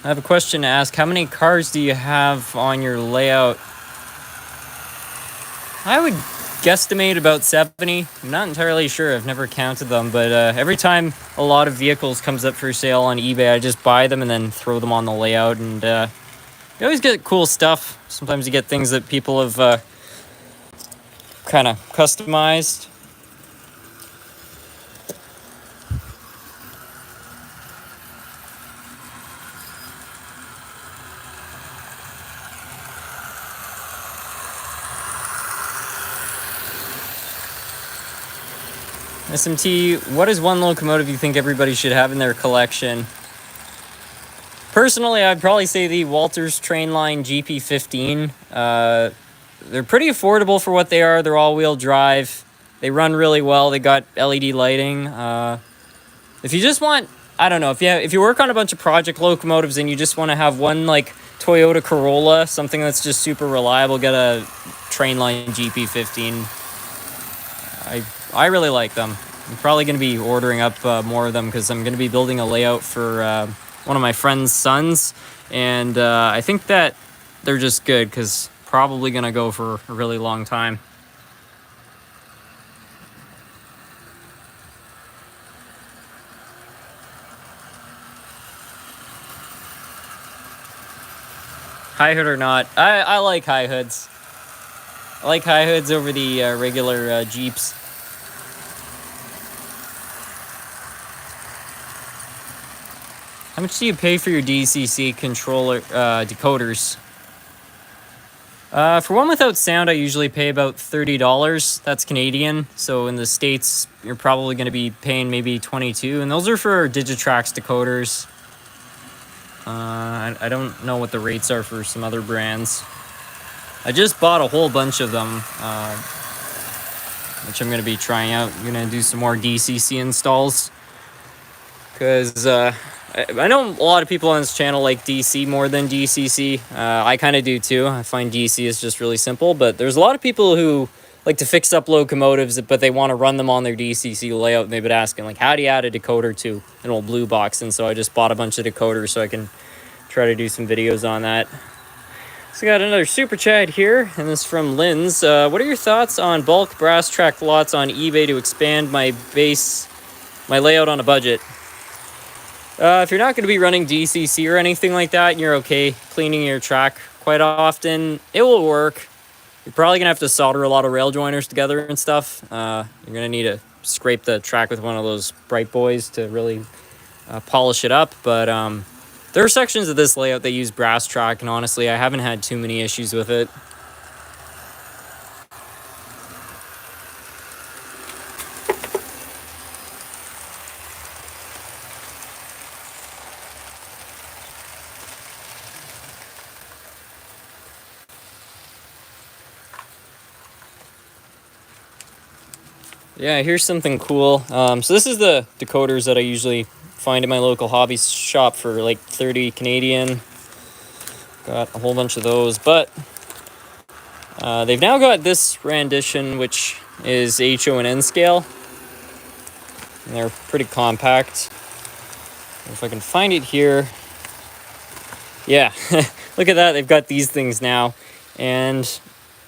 Speaker 1: I have a question to ask. How many cars do you have on your layout? I would guesstimate about 70. I'm not entirely sure. I've never counted them, but every time a lot of vehicles comes up for sale on eBay, I just buy them and then throw them on the layout, and you always get cool stuff. Sometimes you get things that people have kind of customized. SMT, what is one locomotive you think everybody should have in their collection? Personally, I'd probably say the Walters Trainline GP15. They're pretty affordable for what they are. They're all-wheel drive. They run really well. They got LED lighting. If you just want, I don't know, if you work on a bunch of project locomotives and you just want to have one like Toyota Corolla, something that's just super reliable, get a Trainline GP15. I really like them. I'm probably going to be ordering up more of them because I'm going to be building a layout for one of my friend's sons. And I think that they're just good because probably going to go for a really long time. High hood or not, I like high hoods. I like high hoods over the regular Jeeps. How much do you pay for your DCC controller decoders? For one without sound, I usually pay about $30. That's Canadian. So in the States, you're probably going to be paying maybe $22. And those are for Digitrax decoders. I don't know what the rates are for some other brands. I just bought a whole bunch of them, which I'm going to be trying out. I'm going to do some more DCC installs. Because I know a lot of people on this channel like DC more than DCC. I kind of do too. I find DC is just really simple. But there's a lot of people who like to fix up locomotives, but they want to run them on their DCC layout. And they've been asking, like, how do you add a decoder to an old blue box? And so I just bought a bunch of decoders so I can try to do some videos on that. So got another super chat here, and this is from Lynn's. What are your thoughts on bulk brass track lots on eBay to expand my layout on a budget? If you're not going to be running DCC or anything like that, and you're okay cleaning your track quite often, it will work. You're probably going to have to solder a lot of rail joiners together and stuff. You're going to need to scrape the track with one of those bright boys to really polish it up. But there are sections of this layout that use brass track, and honestly, I haven't had too many issues with it. Yeah, here's something cool. So this is the decoders that I usually find in my local hobby shop for like 30 Canadian. Got a whole bunch of those, but they've now got this rendition, which is HO and N scale. And they're pretty compact. If I can find it here. Yeah, look at that. They've got these things now. And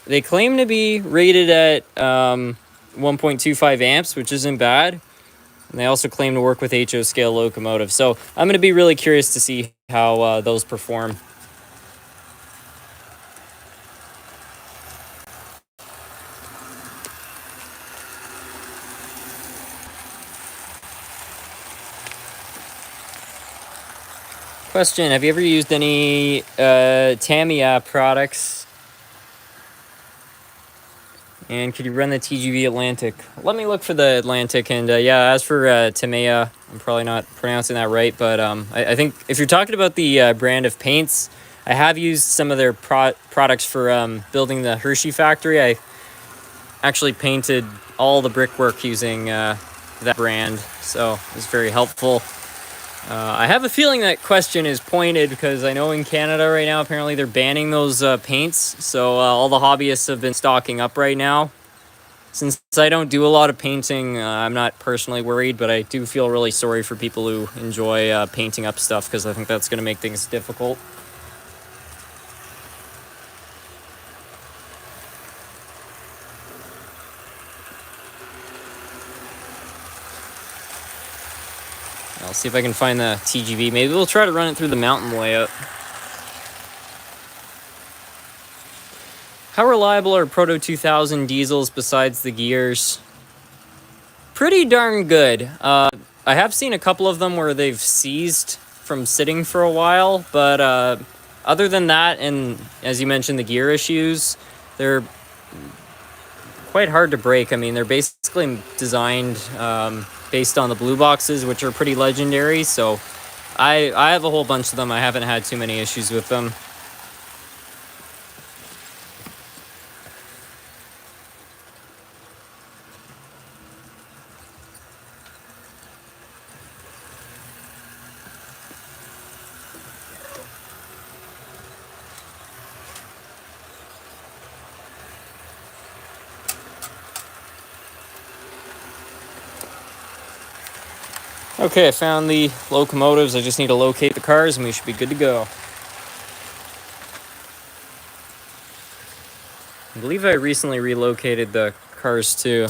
Speaker 1: they claim to be rated at 1.25 amps, which isn't bad. And they also claim to work with HO scale locomotives. So I'm going to be really curious to see how those perform. Question, have you ever used any Tamiya products? And could you run the TGV Atlantic? Let me look for the Atlantic. And yeah, as for Tamiya, I'm probably not pronouncing that right. But I think if you're talking about the brand of paints, I have used some of their products for building the Hershey factory. I actually painted all the brickwork using that brand. So it was very helpful. I have a feeling that question is pointed because I know in Canada right now, apparently they're banning those paints. So all the hobbyists have been stocking up right now. Since I don't do a lot of painting, I'm not personally worried, but I do feel really sorry for people who enjoy painting up stuff because I think that's going to make things difficult. I'll see if I can find the TGV. Maybe we'll try to run it through the mountain layout. How reliable are Proto 2000 diesels besides the gears? Pretty darn good. I have seen a couple of them where they've seized from sitting for a while, but other than that, and as you mentioned, the gear issues, they're quite hard to break. I mean, they're basically designed based on the blue boxes, which are pretty legendary. So I have a whole bunch of them. I haven't had too many issues with them. Okay, I found the locomotives. I just need to locate the cars and we should be good to go. I believe I recently relocated the cars to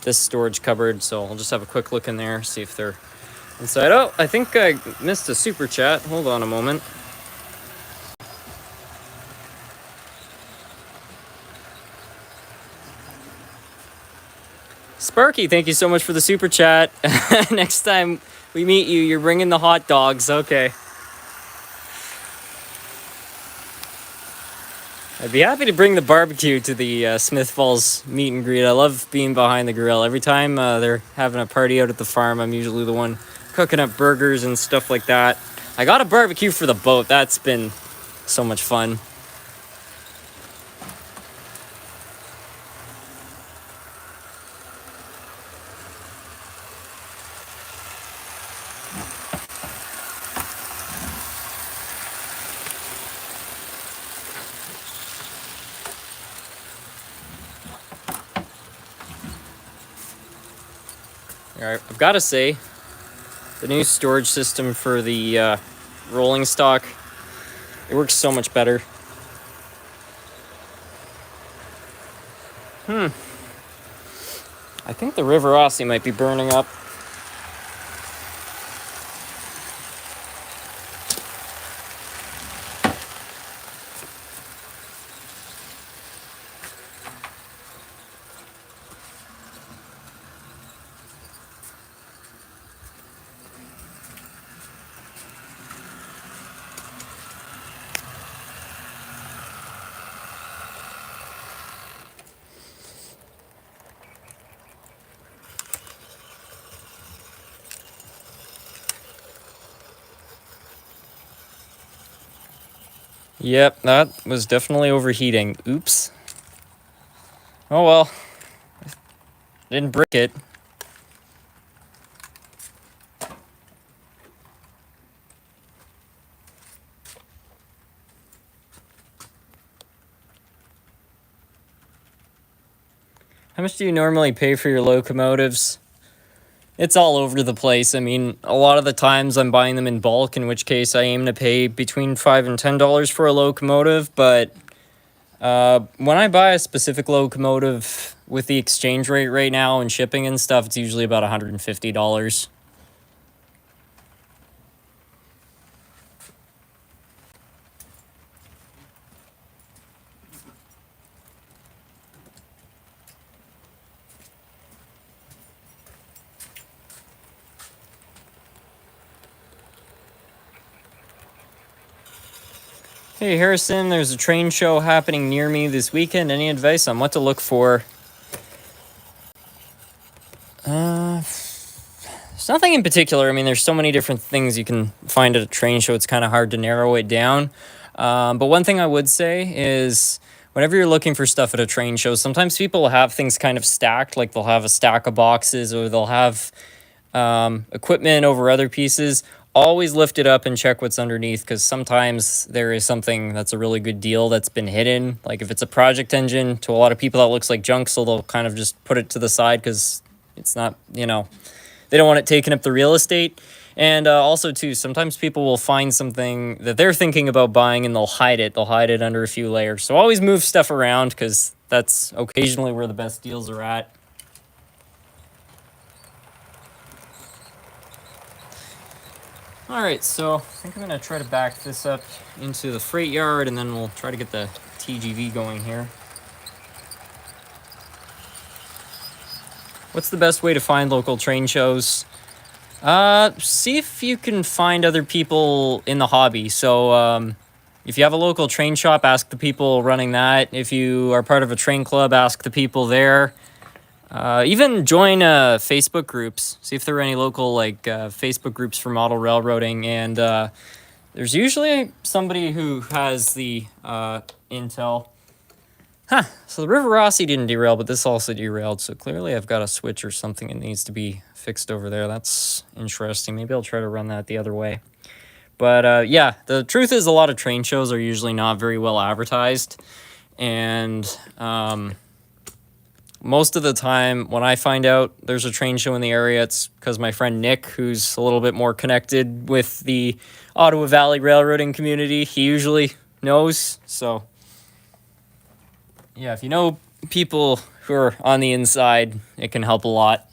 Speaker 1: this storage cupboard, so I'll just have a quick look in there, see if they're inside. Oh, I think I missed a super chat. Hold on a moment. Sparky, thank you so much for the super chat. Next time we meet you, you're bringing the hot dogs. Okay. I'd be happy to bring the barbecue to the Smith Falls meet and greet. I love being behind the grill. Every time they're having a party out at the farm, I'm usually the one cooking up burgers and stuff like that. I got a barbecue for the boat. That's been so much fun. All right, I've got to say, the new storage system for the rolling stock, it works so much better. I think the River Aussie might be burning up. Yep, that was definitely overheating. Oops. Oh well. Didn't break it. How much do you normally pay for your locomotives? It's all over the place. I mean, a lot of the times I'm buying them in bulk, in which case I aim to pay between $5 and $10 for a locomotive. But when I buy a specific locomotive with the exchange rate right now and shipping and stuff, it's usually about $150. Hey Harrison, there's a train show happening near me this weekend. Any advice on what to look for? There's nothing in particular. I mean, there's so many different things you can find at a train show. It's kind of hard to narrow it down. But one thing I would say is whenever you're looking for stuff at a train show, sometimes people will have things kind of stacked. Like they'll have a stack of boxes or they'll have equipment over other pieces. Always lift it up and check what's underneath, because sometimes there is something that's a really good deal that's been hidden. Like if it's a project engine, to a lot of people that looks like junk, so they'll kind of just put it to the side because it's not, they don't want it taking up the real estate. And also too, sometimes people will find something that they're thinking about buying and they'll hide it. They'll hide it under a few layers. So always move stuff around, because that's occasionally where the best deals are at. All right, so I think I'm gonna try to back this up into the freight yard and then we'll try to get the TGV going here. What's the best way to find local train shows? See if you can find other people in the hobby. So if you have a local train shop, ask the people running that. If you are part of a train club, ask the people there. Even join Facebook groups. See if there are any local Facebook groups for model railroading. And there's usually somebody who has the intel. So the River Rossi didn't derail, but this also derailed. So clearly I've got a switch or something that needs to be fixed over there. That's interesting. Maybe I'll try to run that the other way. But yeah, the truth is a lot of train shows are usually not very well advertised. And Most of the time when I find out there's a train show in the area, it's because my friend Nick, who's a little bit more connected with the Ottawa Valley railroading community, he usually knows. So yeah, if you know people who are on the inside, it can help a lot.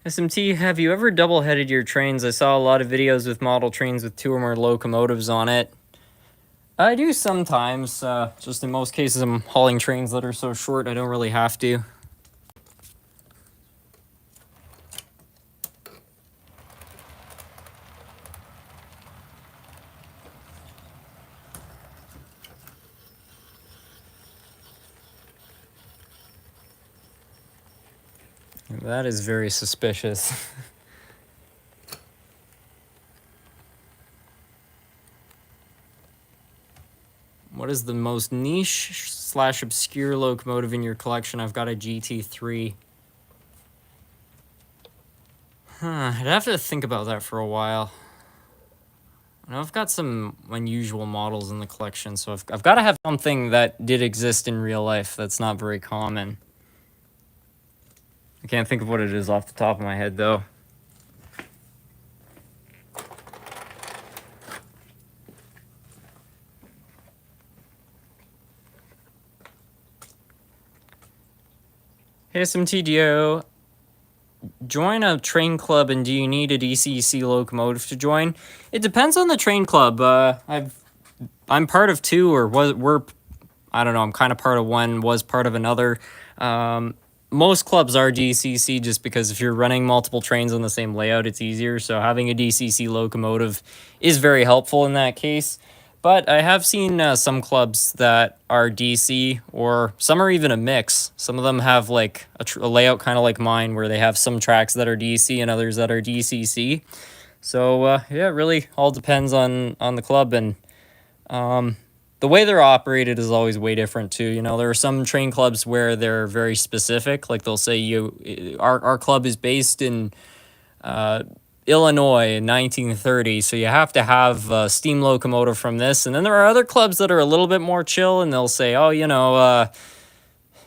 Speaker 1: SMT, have you ever double-headed your trains? I saw a lot of videos with model trains with 2 or more locomotives on it. I do sometimes, just in most cases I'm hauling trains that are so short I don't really have to. That is very suspicious. What is the most niche / obscure locomotive in your collection? I've got a GT3. I'd have to think about that for a while. I know I've got some unusual models in the collection, so I've got to have something that did exist in real life that's not very common. I can't think of what it is off the top of my head, though. Hey, SMTDO, join a train club, and do you need a DCC locomotive to join? It depends on the train club. I'm part of 2, or I don't know, I'm kind of part of one, was part of another. Most clubs are DCC just because if you're running multiple trains on the same layout, it's easier. So having a DCC locomotive is very helpful in that case. But I have seen some clubs that are DC, or some are even a mix. Some of them have like a layout kind of like mine, where they have some tracks that are DC and others that are DCC. So yeah, it really all depends on the club, and the way they're operated is always way different too. You know, there are some train clubs where they're very specific. Like they'll say our club is based in Illinois in 1930, so you have to have a steam locomotive from this. And then there are other clubs that are a little bit more chill, and they'll say, oh, you know,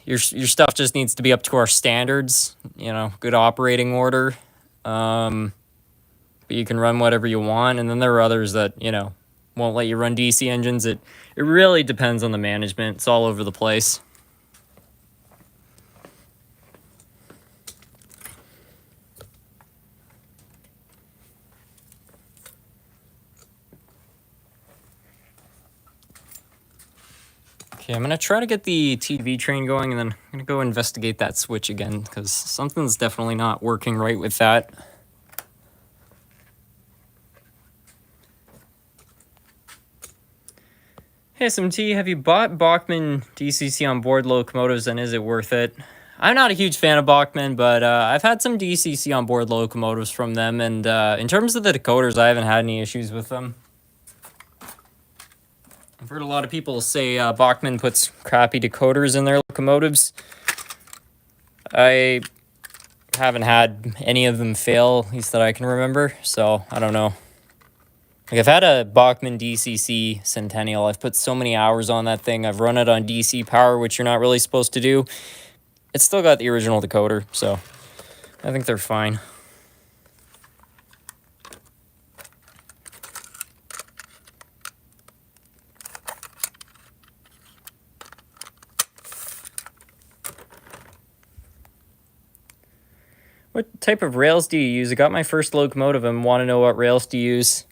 Speaker 1: your stuff just needs to be up to our standards, you know, good operating order, but you can run whatever you want. And then there are others that, you know, won't let you run DC engines. It really depends on the management. It's all over the place. Okay, I'm going to try to get the TV train going, and then I'm going to go investigate that switch again, because something's definitely not working right with that. Hey, SMT, have you bought Bachmann DCC on board locomotives, and is it worth it? I'm not a huge fan of Bachmann, but I've had some DCC on board locomotives from them, and in terms of the decoders, I haven't had any issues with them. I've heard a lot of people say Bachmann puts crappy decoders in their locomotives. I haven't had any of them fail, at least that I can remember, so I don't know. Like, I've had a Bachmann DCC Centennial. I've put so many hours on that thing. I've run it on DC power, which you're not really supposed to do. It's still got the original decoder, so I think they're fine. What type of rails do you use? I got my first locomotive and want to know what rails to use.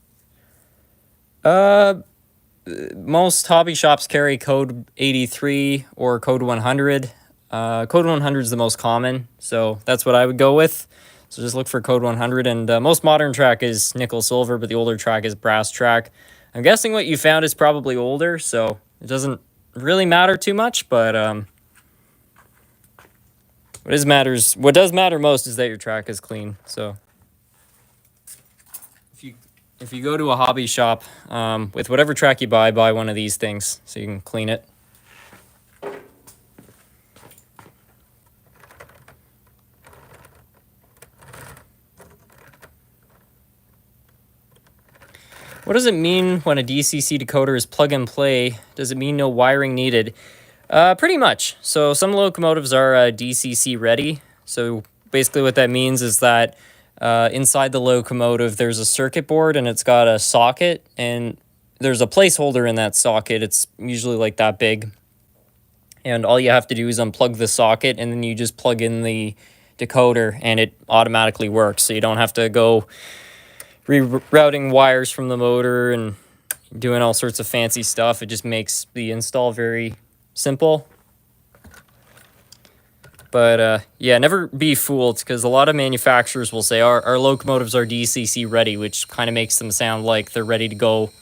Speaker 1: Most hobby shops carry code 83 or code 100. Code 100 is the most common, so that's what I would go with. So just look for code 100, and most modern track is nickel silver, but the older track is brass track. I'm guessing what you found is probably older, so it doesn't really matter too much, but what does matter most is that your track is clean. So if if you go to a hobby shop, with whatever track you buy one of these things so you can clean it. What does it mean when a DCC decoder is plug and play? Does it mean no wiring needed? Pretty much. So some locomotives are DCC ready. So basically what that means is that inside the locomotive there's a circuit board and it's got a socket, and there's a placeholder in that socket. It's usually like that big. And all you have to do is unplug the socket, and then you just plug in the decoder and it automatically works. So you don't have to go rerouting wires from the motor and doing all sorts of fancy stuff. It just makes the install very simple. But yeah, never be fooled, because a lot of manufacturers will say our locomotives are DCC ready, which kind of makes them sound like they're ready to go,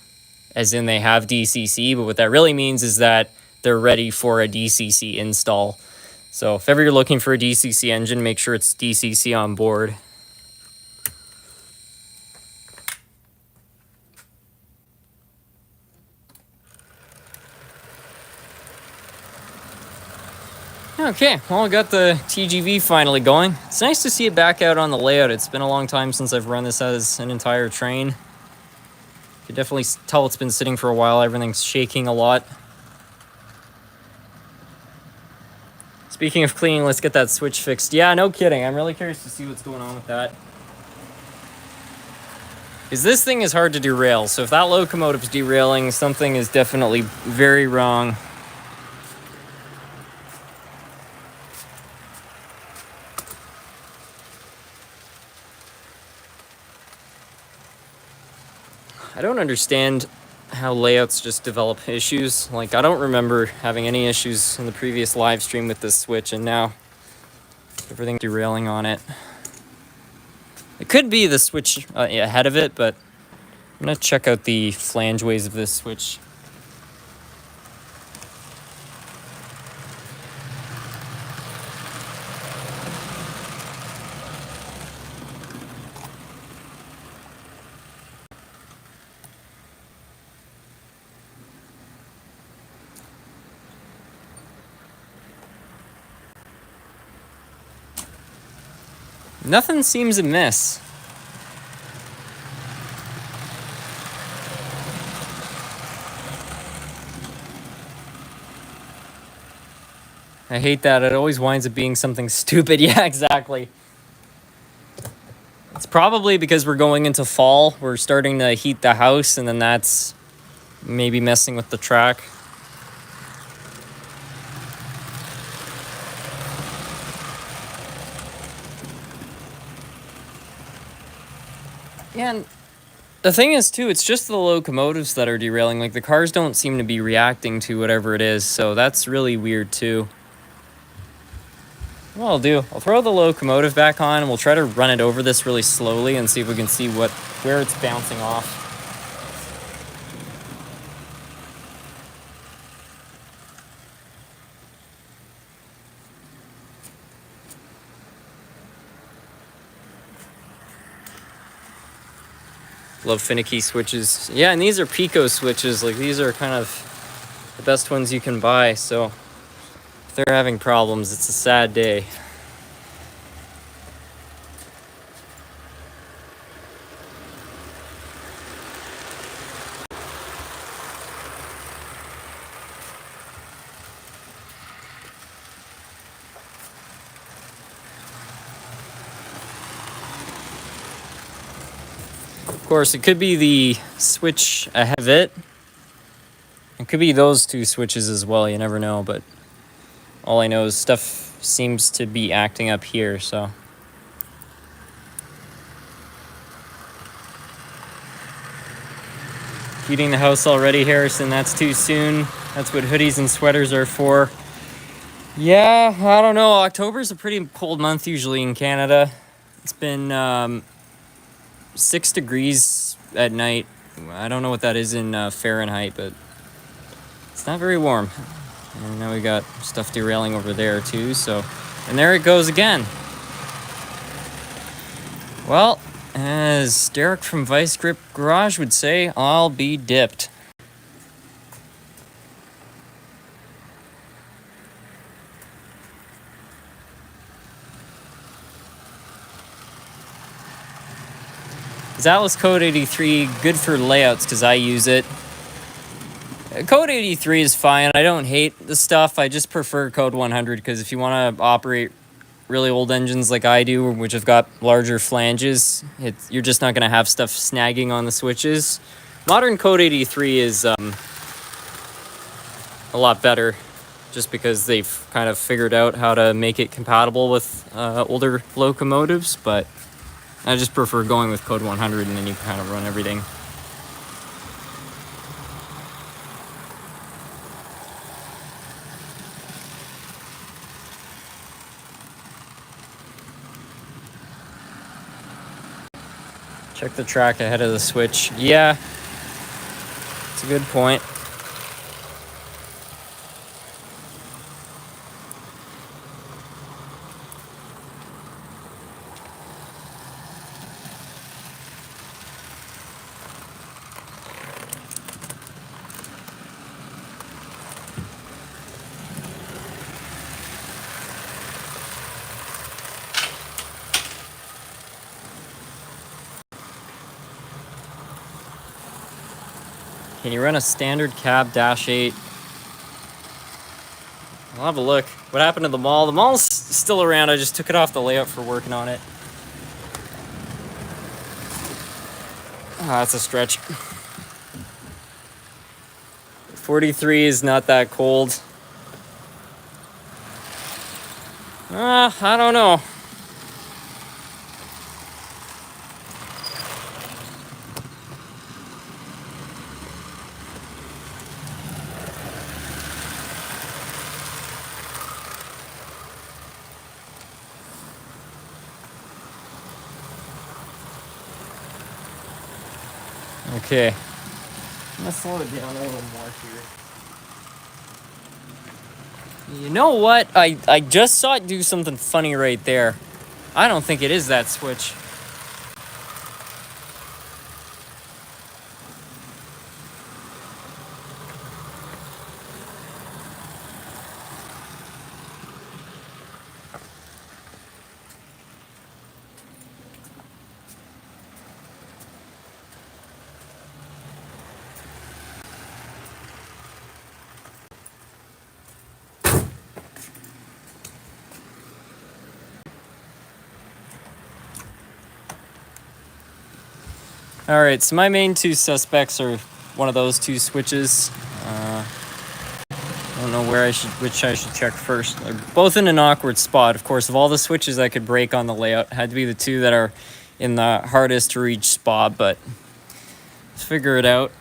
Speaker 1: as in they have DCC. But what that really means is that they're ready for a DCC install. So if ever you're looking for a DCC engine, make sure it's DCC on board. Okay, well, I got the TGV finally going. It's nice to see it back out on the layout. It's been a long time since I've run this as an entire train. You can definitely tell it's been sitting for a while. Everything's shaking a lot. Speaking of cleaning, let's get that switch fixed. Yeah, no kidding. I'm really curious to see what's going on with that. Because this thing is hard to derail. So if that locomotive's derailing, something is definitely very wrong. I don't understand how layouts just develop issues. Like, I don't remember having any issues in the previous live stream with this switch, and now everything's derailing on it. It could be the switch ahead of it, but I'm gonna check out the flangeways of this switch. Nothing seems amiss. I hate that. It always winds up being something stupid. Yeah, exactly. It's probably because we're going into fall. We're starting to heat the house, and then that's maybe messing with the track. Yeah, and the thing is, too, it's just the locomotives that are derailing. Like, the cars don't seem to be reacting to whatever it is, so that's really weird, too. What I'll do, I'll throw the locomotive back on, and we'll try to run it over this really slowly and see if we can see where it's bouncing off. Love finicky switches. Yeah, and these are Pico switches. Like, these are kind of the best ones you can buy. So if they're having problems, it's a sad day. Of course, it could be the switch ahead of it. It could be those two switches as well. You never know, but all I know is stuff seems to be acting up here, so. Heating the house already, Harrison. That's too soon. That's what hoodies and sweaters are for. Yeah, I don't know. October's a pretty cold month usually in Canada. It's been 6 degrees at night. I don't know what that is in Fahrenheit, but it's not very warm. And now we got stuff derailing over there too, so. And there it goes again. Well, As Derek from Vice Grip Garage would say, I'll be dipped. Is Atlas Code 83 good for layouts? Because I use it. Code 83 is fine. I don't hate the stuff. I just prefer Code 100 because if you want to operate really old engines like I do, which have got larger flanges, you're just not going to have stuff snagging on the switches. Modern Code 83 is a lot better just because they've kind of figured out how to make it compatible with older locomotives, but I just prefer going with Code 100 and then you can kind of run everything. Check the track ahead of the switch. Yeah, it's a good point. Can you run a standard cab -8? I'll have a look. What happened to the mall? The mall's still around. I just took it off the layout for working on it. Oh, that's a stretch. 43 is not that cold. I don't know. Okay. I'm gonna slow it down a little more here. You know what? I just saw it do something funny right there. I don't think it is that switch. All right, so my main two suspects are one of those two switches. I don't know which I should check first. They're both in an awkward spot. Of course, of all the switches I could break on the layout, it had to be the two that are in the hardest to reach spot, but let's figure it out.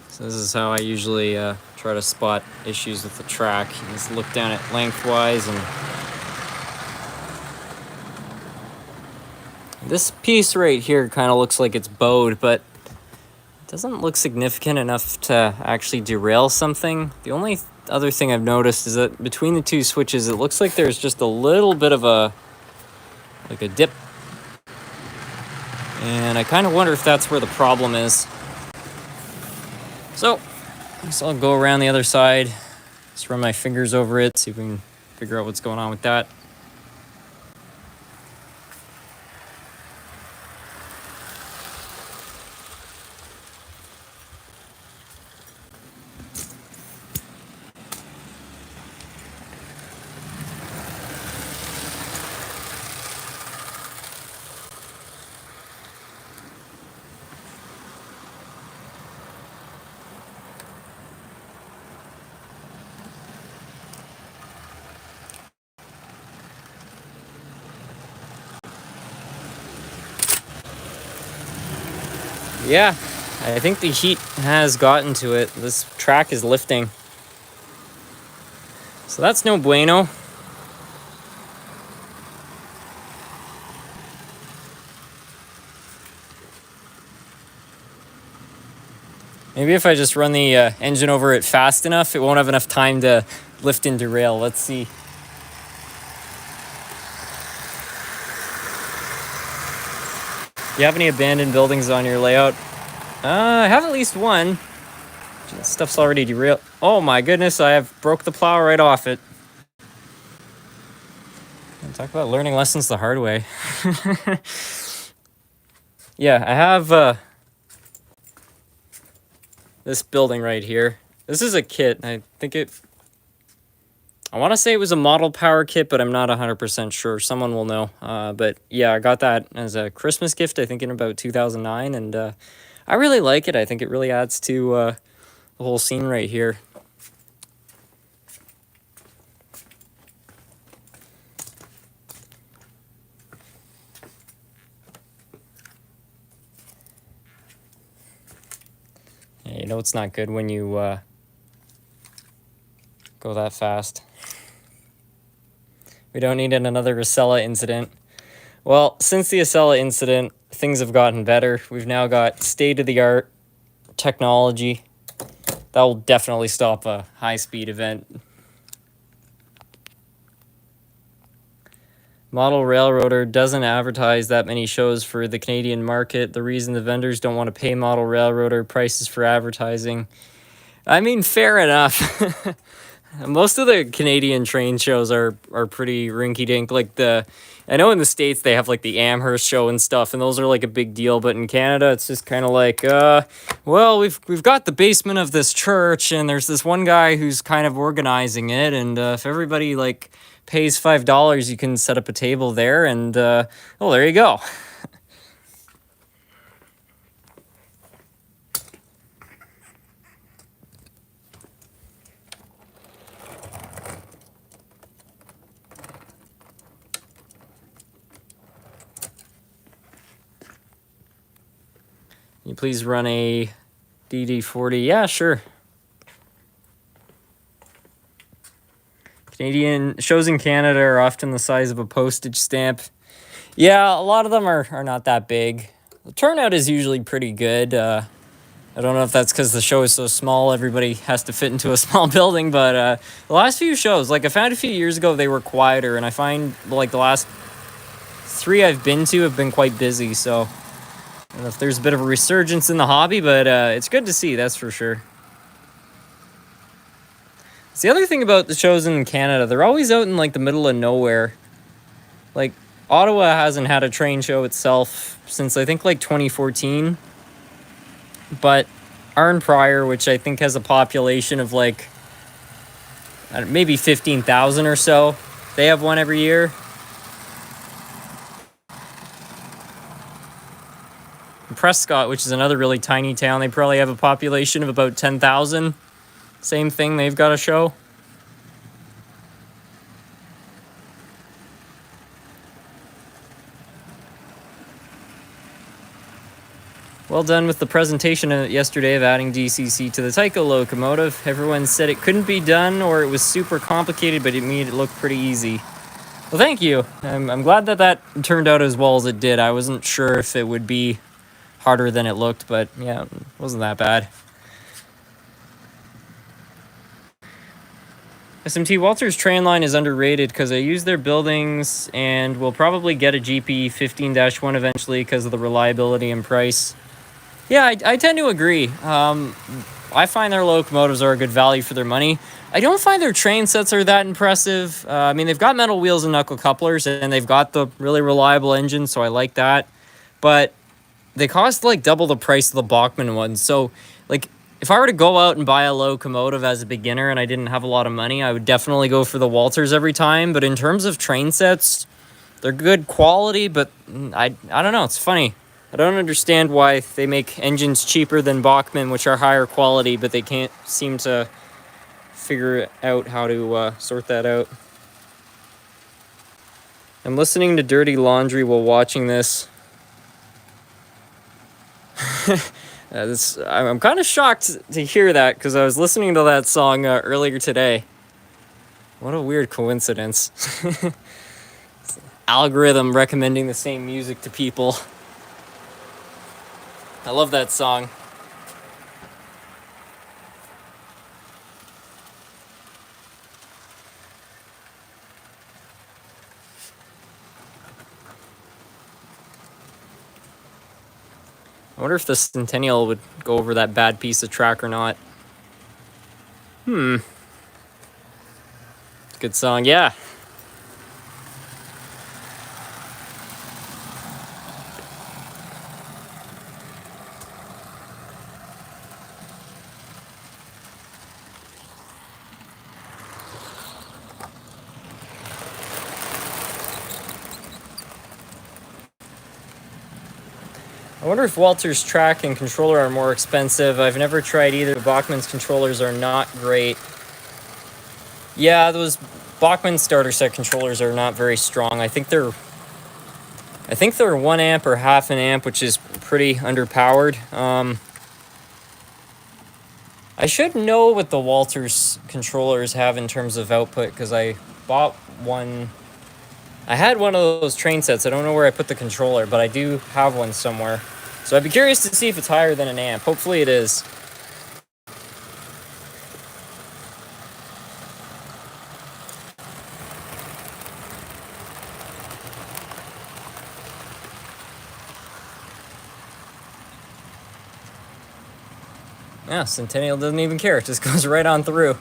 Speaker 1: So this is how I usually try to spot issues with the track. You just look down it lengthwise, and this piece right here kind of looks like it's bowed, but it doesn't look significant enough to actually derail something. The only other thing I've noticed is that between the two switches, it looks like there's just a little bit of a dip. And I kind of wonder if that's where the problem is. So, I guess I'll go around the other side, just run my fingers over it, see if we can figure out what's going on with that. Yeah, I think the heat has gotten to it. This track is lifting. So that's no bueno. Maybe if I just run the engine over it fast enough, it won't have enough time to lift and derail. Let's see. Do you have any abandoned buildings on your layout? I have at least one. Stuff's already derailed. Oh my goodness, I have broke the plow right off it. Talk about learning lessons the hard way. Yeah, I have this building right here. This is a kit. I want to say it was a model power kit, but I'm not 100% sure. Someone will know. But yeah, I got that as a Christmas gift, I think in about 2009. And I really like it. I think it really adds to the whole scene right here. Yeah, you know it's not good when you go that fast. We don't need another Acela incident. Well, since the Acela incident, things have gotten better. We've now got state-of-the-art technology. That will definitely stop a high-speed event. Model Railroader doesn't advertise that many shows for the Canadian market. The reason the vendors don't want to pay Model Railroader prices for advertising. I mean, fair enough. Most of the Canadian train shows are pretty rinky-dink. Like I know in the States they have like the Amherst show and stuff, and those are like a big deal. But in Canada, it's just kind of like, well, we've got the basement of this church, and there's this one guy who's kind of organizing it, and if everybody like pays $5, you can set up a table there, and well, there you go. Can you please run a DD40? Yeah, sure. Canadian shows in Canada are often the size of a postage stamp. Yeah, a lot of them are not that big. The turnout is usually pretty good. I don't know if that's because the show is so small, everybody has to fit into a small building, but the last few shows, like I found a few years ago, they were quieter, and I find like the last 3 I've been to have been quite busy, so I don't know if there's a bit of a resurgence in the hobby, but it's good to see, that's for sure. It's the other thing about the shows in Canada, they're always out in like the middle of nowhere. Like Ottawa hasn't had a train show itself since I think like 2014. But Arnprior, which I think has a population of like maybe 15,000 or so, they have one every year. Prescott, which is another really tiny town, they probably have a population of about 10,000. Same thing, they've got a show. Well done with the presentation yesterday of adding DCC to the Tyco locomotive. Everyone said it couldn't be done or it was super complicated, but it made it look pretty easy. Well, thank you. I'm glad that turned out as well as it did. I wasn't sure if it would be harder than it looked, but yeah, it wasn't that bad. SMT Walters train line is underrated because I use their buildings and will probably get a GP 15-1 eventually because of the reliability and price. Yeah, I tend to agree. I find their locomotives are a good value for their money. I don't find their train sets are that impressive. I mean, they've got metal wheels and knuckle couplers, and they've got the really reliable engine, so I like that. But they cost like double the price of the Bachmann ones. So, like, if I were to go out and buy a locomotive as a beginner and I didn't have a lot of money, I would definitely go for the Walters every time. But in terms of train sets, they're good quality, but I don't know. It's funny. I don't understand why they make engines cheaper than Bachmann, which are higher quality, but they can't seem to figure out how to sort that out. I'm listening to Dirty Laundry while watching this. I'm kind of shocked to hear that because I was listening to that song earlier today. What a weird coincidence. Algorithm recommending the same music to people. I love that song. I wonder if the Centennial would go over that bad piece of track or not. It's a good song, yeah. I wonder if Walter's track and controller are more expensive. I've never tried either. Bachmann's controllers are not great. Yeah, those Bachmann starter set controllers are not very strong. I think they're 1 amp or half an amp, which is pretty underpowered. I should know what the Walters controllers have in terms of output because I bought one. I had one of those train sets. I don't know where I put the controller, but I do have one somewhere. So I'd be curious to see if it's higher than an amp. Hopefully it is. Yeah, Centennial doesn't even care. It just goes right on through.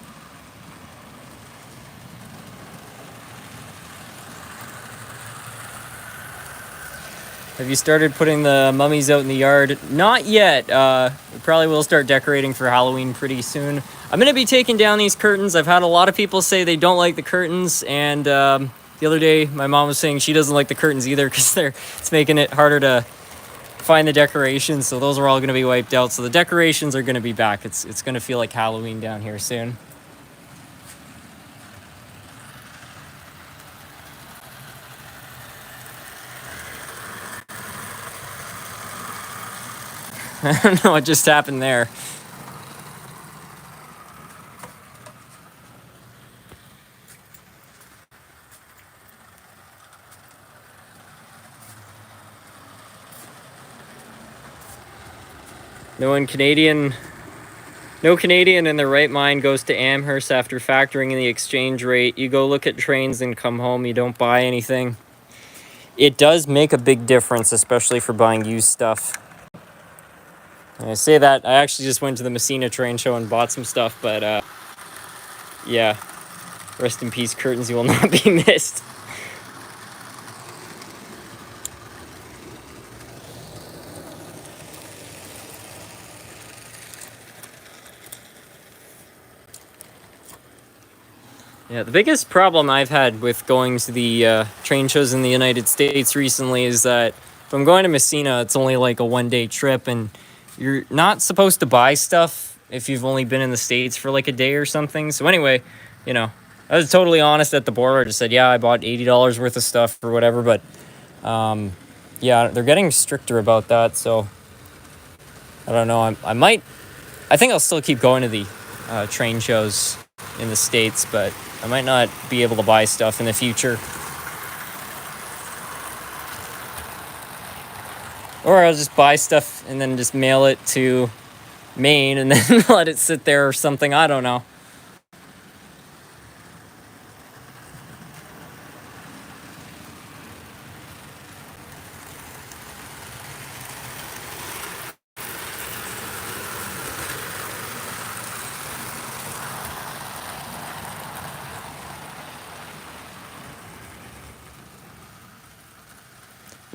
Speaker 1: Have you started putting the mummies out in the yard? Not yet. We probably will start decorating for Halloween pretty soon. I'm going to be taking down these curtains. I've had a lot of people say they don't like the curtains, and the other day my mom was saying she doesn't like the curtains either because it's making it harder to find the decorations, so those are all going to be wiped out. So the decorations are going to be back. It's going to feel like Halloween down here soon. I don't know what just happened there. No Canadian in their right mind goes to Amherst after factoring in the exchange rate. You go look at trains and come home, you don't buy anything. It does make a big difference, especially for buying used stuff. And I say that, I actually just went to the Messina train show and bought some stuff, but yeah, rest in peace, curtains, you will not be missed. Yeah, the biggest problem I've had with going to the train shows in the United States recently is that if I'm going to Messina, it's only like a 1-day trip, and you're not supposed to buy stuff if you've only been in the States for like a day or something. So anyway, I was totally honest at the border. I just said, yeah, I bought $80 worth of stuff or whatever, but yeah, they're getting stricter about that, so I don't know. I think I'll still keep going to the train shows in the States, but I might not be able to buy stuff in the future. Or I'll just buy stuff and then just mail it to Maine and then let it sit there or something. I don't know.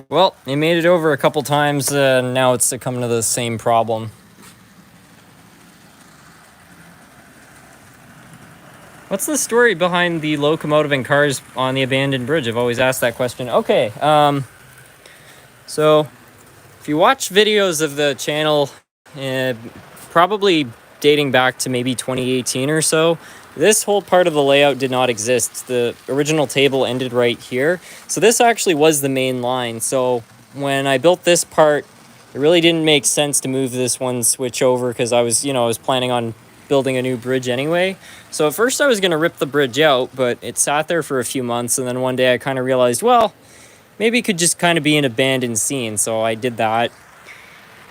Speaker 1: Well, it made it over a couple times, now it's succumbed to the same problem. What's the story behind the locomotive and cars on the abandoned bridge? I've always asked that question. Okay, so if you watch videos of the channel, probably dating back to maybe 2018 or so, this whole part of the layout did not exist. The original table ended right here. So this actually was the main line. So when I built this part, it really didn't make sense to move this one switch over because I was, I was planning on building a new bridge anyway. So at first I was going to rip the bridge out, but it sat there for a few months, and then one day I kind of realized, well, maybe it could just kind of be an abandoned scene, so I did that.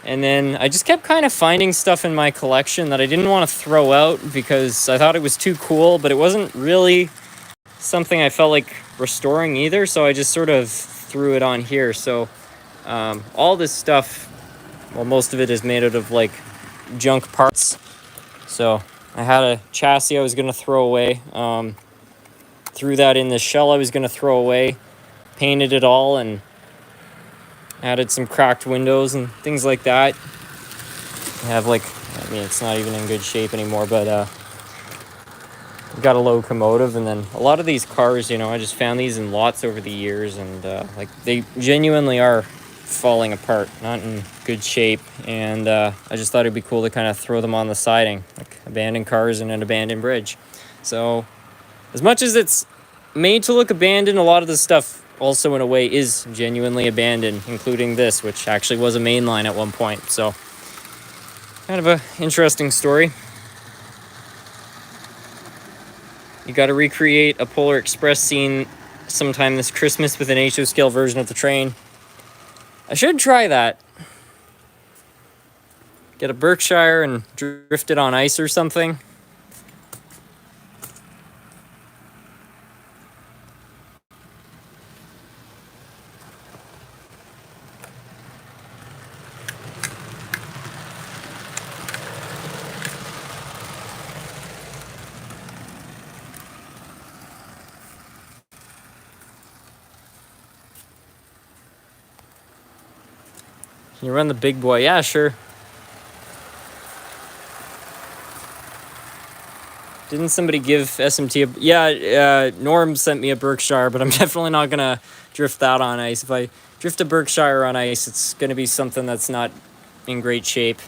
Speaker 1: And then I just kept kind of finding stuff in my collection that I didn't want to throw out because I thought it was too cool, but it wasn't really something I felt like restoring either, so I just sort of threw it on here. So all this stuff, well, most of it is made out of like junk parts. So I had a chassis I was going to throw away, threw that in the shell I was going to throw away, painted it all, and added some cracked windows and things like that. I have like, I mean, it's not even in good shape anymore, but got a locomotive. And then a lot of these cars, I just found these in lots over the years, and like they genuinely are falling apart, not in good shape. And I just thought it'd be cool to kind of throw them on the siding, like abandoned cars and an abandoned bridge. So as much as it's made to look abandoned, a lot of the stuff also in a way is genuinely abandoned, including this, which actually was a main line at one point. So kind of a interesting story. You got to recreate a Polar Express scene sometime this Christmas with an HO scale version of the train. I should try that. Get a Berkshire and drift it on ice or something. Can you run the big boy? Yeah, sure. Didn't somebody give SMT a... Yeah, Norm sent me a Berkshire, but I'm definitely not going to drift that on ice. If I drift a Berkshire on ice, it's going to be something that's not in great shape.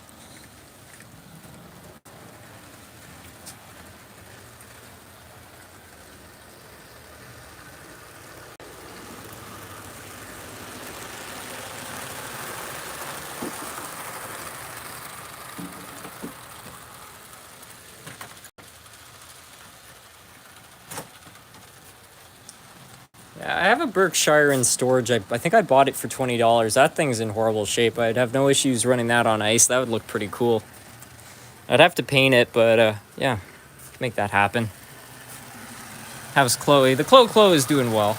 Speaker 1: I have a Berkshire in storage. I think I bought it for $20. That thing's in horrible shape. I'd have no issues running that on ice. That would look pretty cool. I'd have to paint it, but yeah, make that happen. How's Chloe? The Chloe is doing well.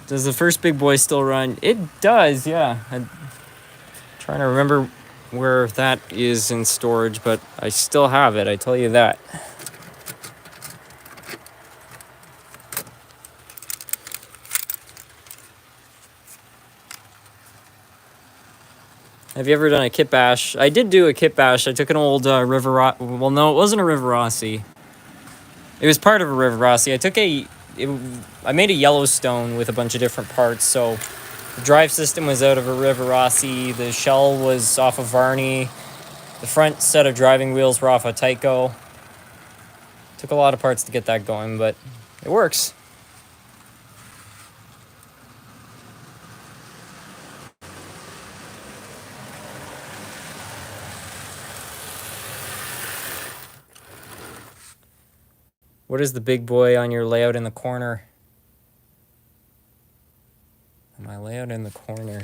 Speaker 1: Does the first big boy still run? It does, yeah. I'm trying to remember where that is in storage, but I still have it, I tell you that. Have you ever done a kit bash? I did do a kit bash. I took an old River Rossi. Well, no, it wasn't a River Rossi. It was part of a River Rossi. I made a Yellowstone with a bunch of different parts. So the drive system was out of a River Rossi. The shell was off of Varney. The front set of driving wheels were off of Tyco. Took a lot of parts to get that going, but it works. What is the big boy on your layout in the corner? My layout in the corner.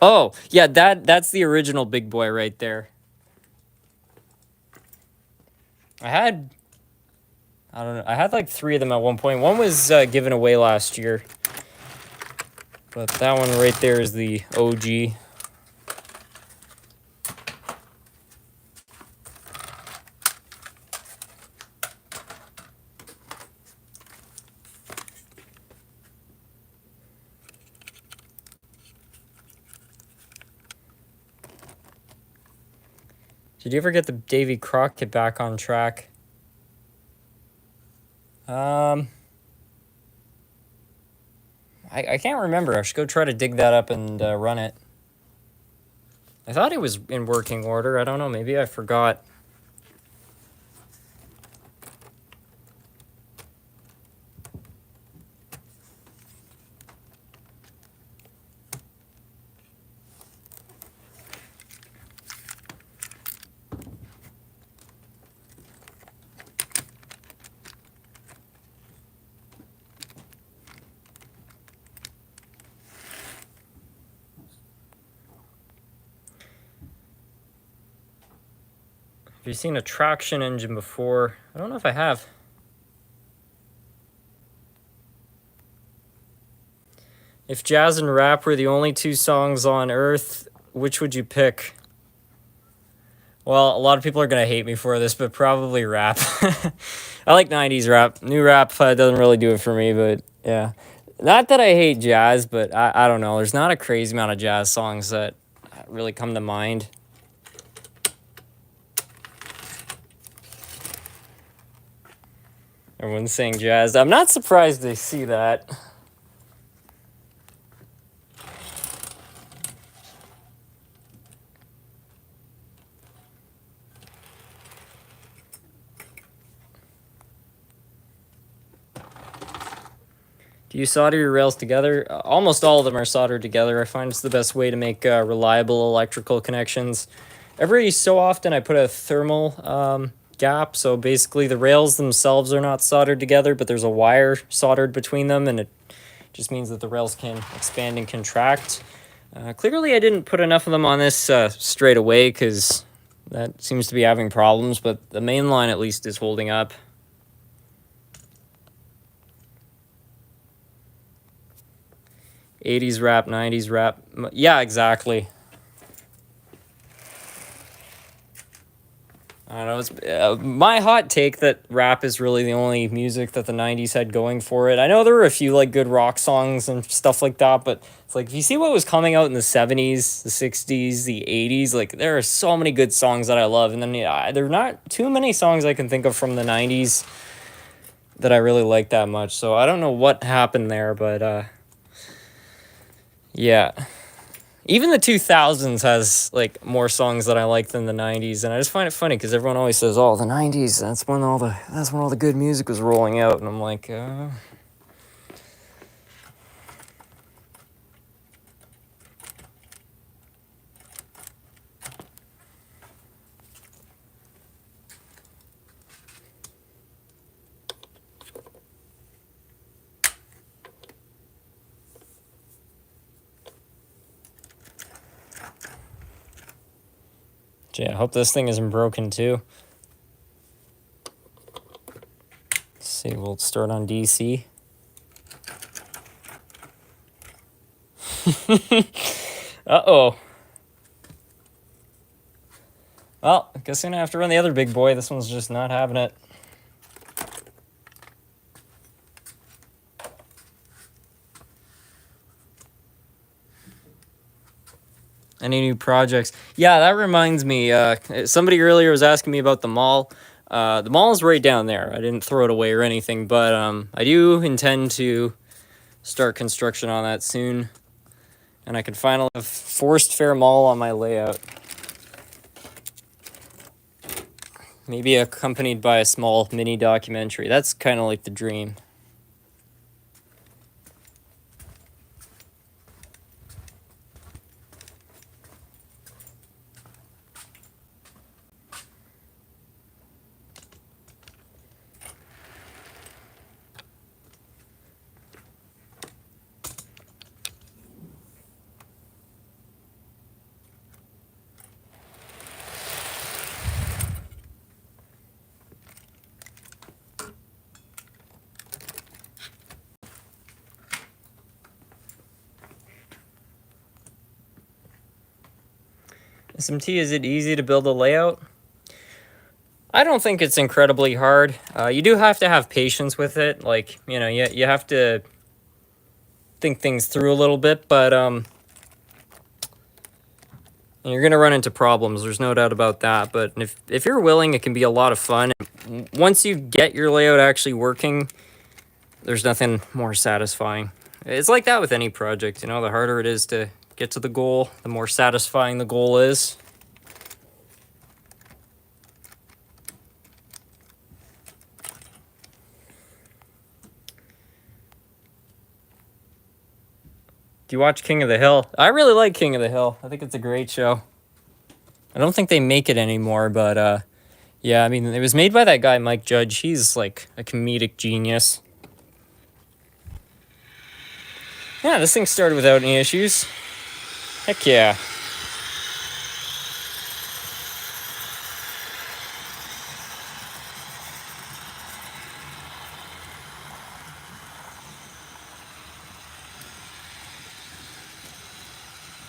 Speaker 1: Oh, yeah, that's the original big boy right there. I don't know, I had like 3 of them at one point. One was given away last year. But that one right there is the OG. Did you ever get the Davy Crockett back on track? I can't remember. I should go try to dig that up and run it. I thought it was in working order. I don't know. Maybe I forgot. Have you seen a traction engine before? I don't know if I have. If jazz and rap were the only two songs on Earth, which would you pick? Well, a lot of people are going to hate me for this, but probably rap. I like 90s rap. New rap doesn't really do it for me, but yeah. Not that I hate jazz, but I don't know. There's not a crazy amount of jazz songs that really come to mind. Everyone's saying jazz. I'm not surprised they see that. Do you solder your rails together? Almost all of them are soldered together. I find it's the best way to make reliable electrical connections. Every so often I put a thermal gap, so basically the rails themselves are not soldered together, but there's a wire soldered between them, and it just means that the rails can expand and contract. Clearly I didn't put enough of them on this straight away, because that seems to be having problems, but the main line at least is holding up. '80s rap, '90s rap. Yeah, exactly. I don't know. It's my hot take that rap is really the only music that the '90s had going for it. I know there were a few like good rock songs and stuff like that, but it's like if you see what was coming out in the '70s, the '60s, the '80s, like there are so many good songs that I love, and then there are not too many songs I can think of from the '90s that I really like that much. So I don't know what happened there, but yeah. Even the 2000s has like more songs that I like than the 90s, and I just find it funny because everyone always says, "Oh, the 90s, that's when all the good music was rolling out," and I'm like, yeah. I hope this thing isn't broken too. Let's see, we'll start on DC. Uh-oh. Well, I guess I'm gonna have to run the other big boy. This one's just not having it. Any new projects? Yeah, that reminds me. Somebody earlier was asking me about the mall. The mall is right down there. I didn't throw it away or anything, but I do intend to start construction on that soon. And I can finally have Forced Fair Mall on my layout. Maybe accompanied by a small mini documentary. That's kind of like the dream. SMT, is it easy to build a layout? I don't think it's incredibly hard. You do have to have patience with it. Like, you know, you have to think things through a little bit, but And you're going to run into problems, there's no doubt about that. But if you're willing, it can be a lot of fun. Once you get your layout actually working, there's nothing more satisfying. It's like that with any project, you know, the harder it is to get to the goal, the more satisfying the goal is. Do you watch King of the Hill? I really like King of the Hill. I think it's a great show. I don't think they make it anymore, but yeah, I mean, it was made by that guy, Mike Judge. He's like a comedic genius. Yeah, this thing started without any issues. Heck yeah.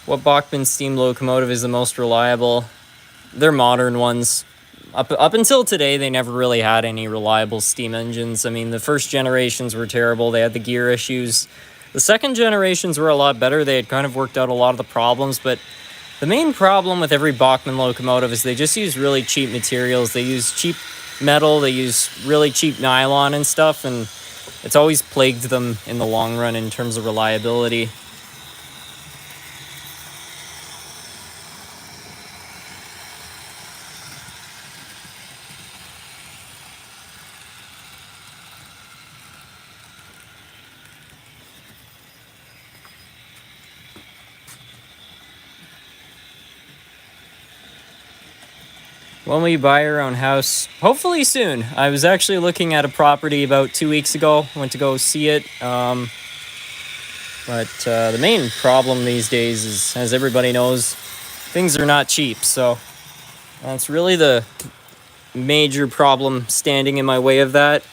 Speaker 1: What Bachmann steam locomotive is the most reliable? They're modern ones. Up until today, they never really had any reliable steam engines. I mean, the first generations were terrible. They had the gear issues. The second generations were a lot better. They had kind of worked out a lot of the problems, but the main problem with every Bachmann locomotive is they just use really cheap materials. They use cheap metal, they use really cheap nylon and stuff, and it's always plagued them in the long run in terms of reliability. When will you buy your own house? Hopefully soon. I was actually looking at a property about 2 weeks ago. Went to go see it. But the main problem these days is, as everybody knows, things are not cheap. So that's really the major problem standing in my way of that.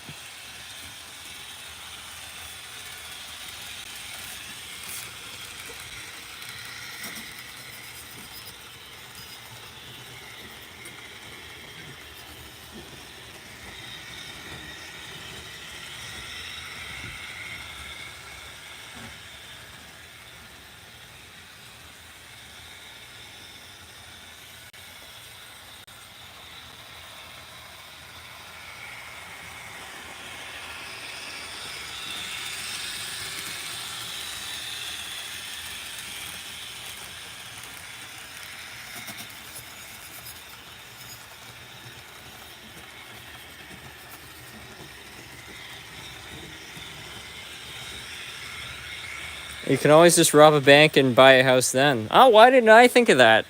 Speaker 1: You can always just rob a bank and buy a house then. Oh, why didn't I think of that?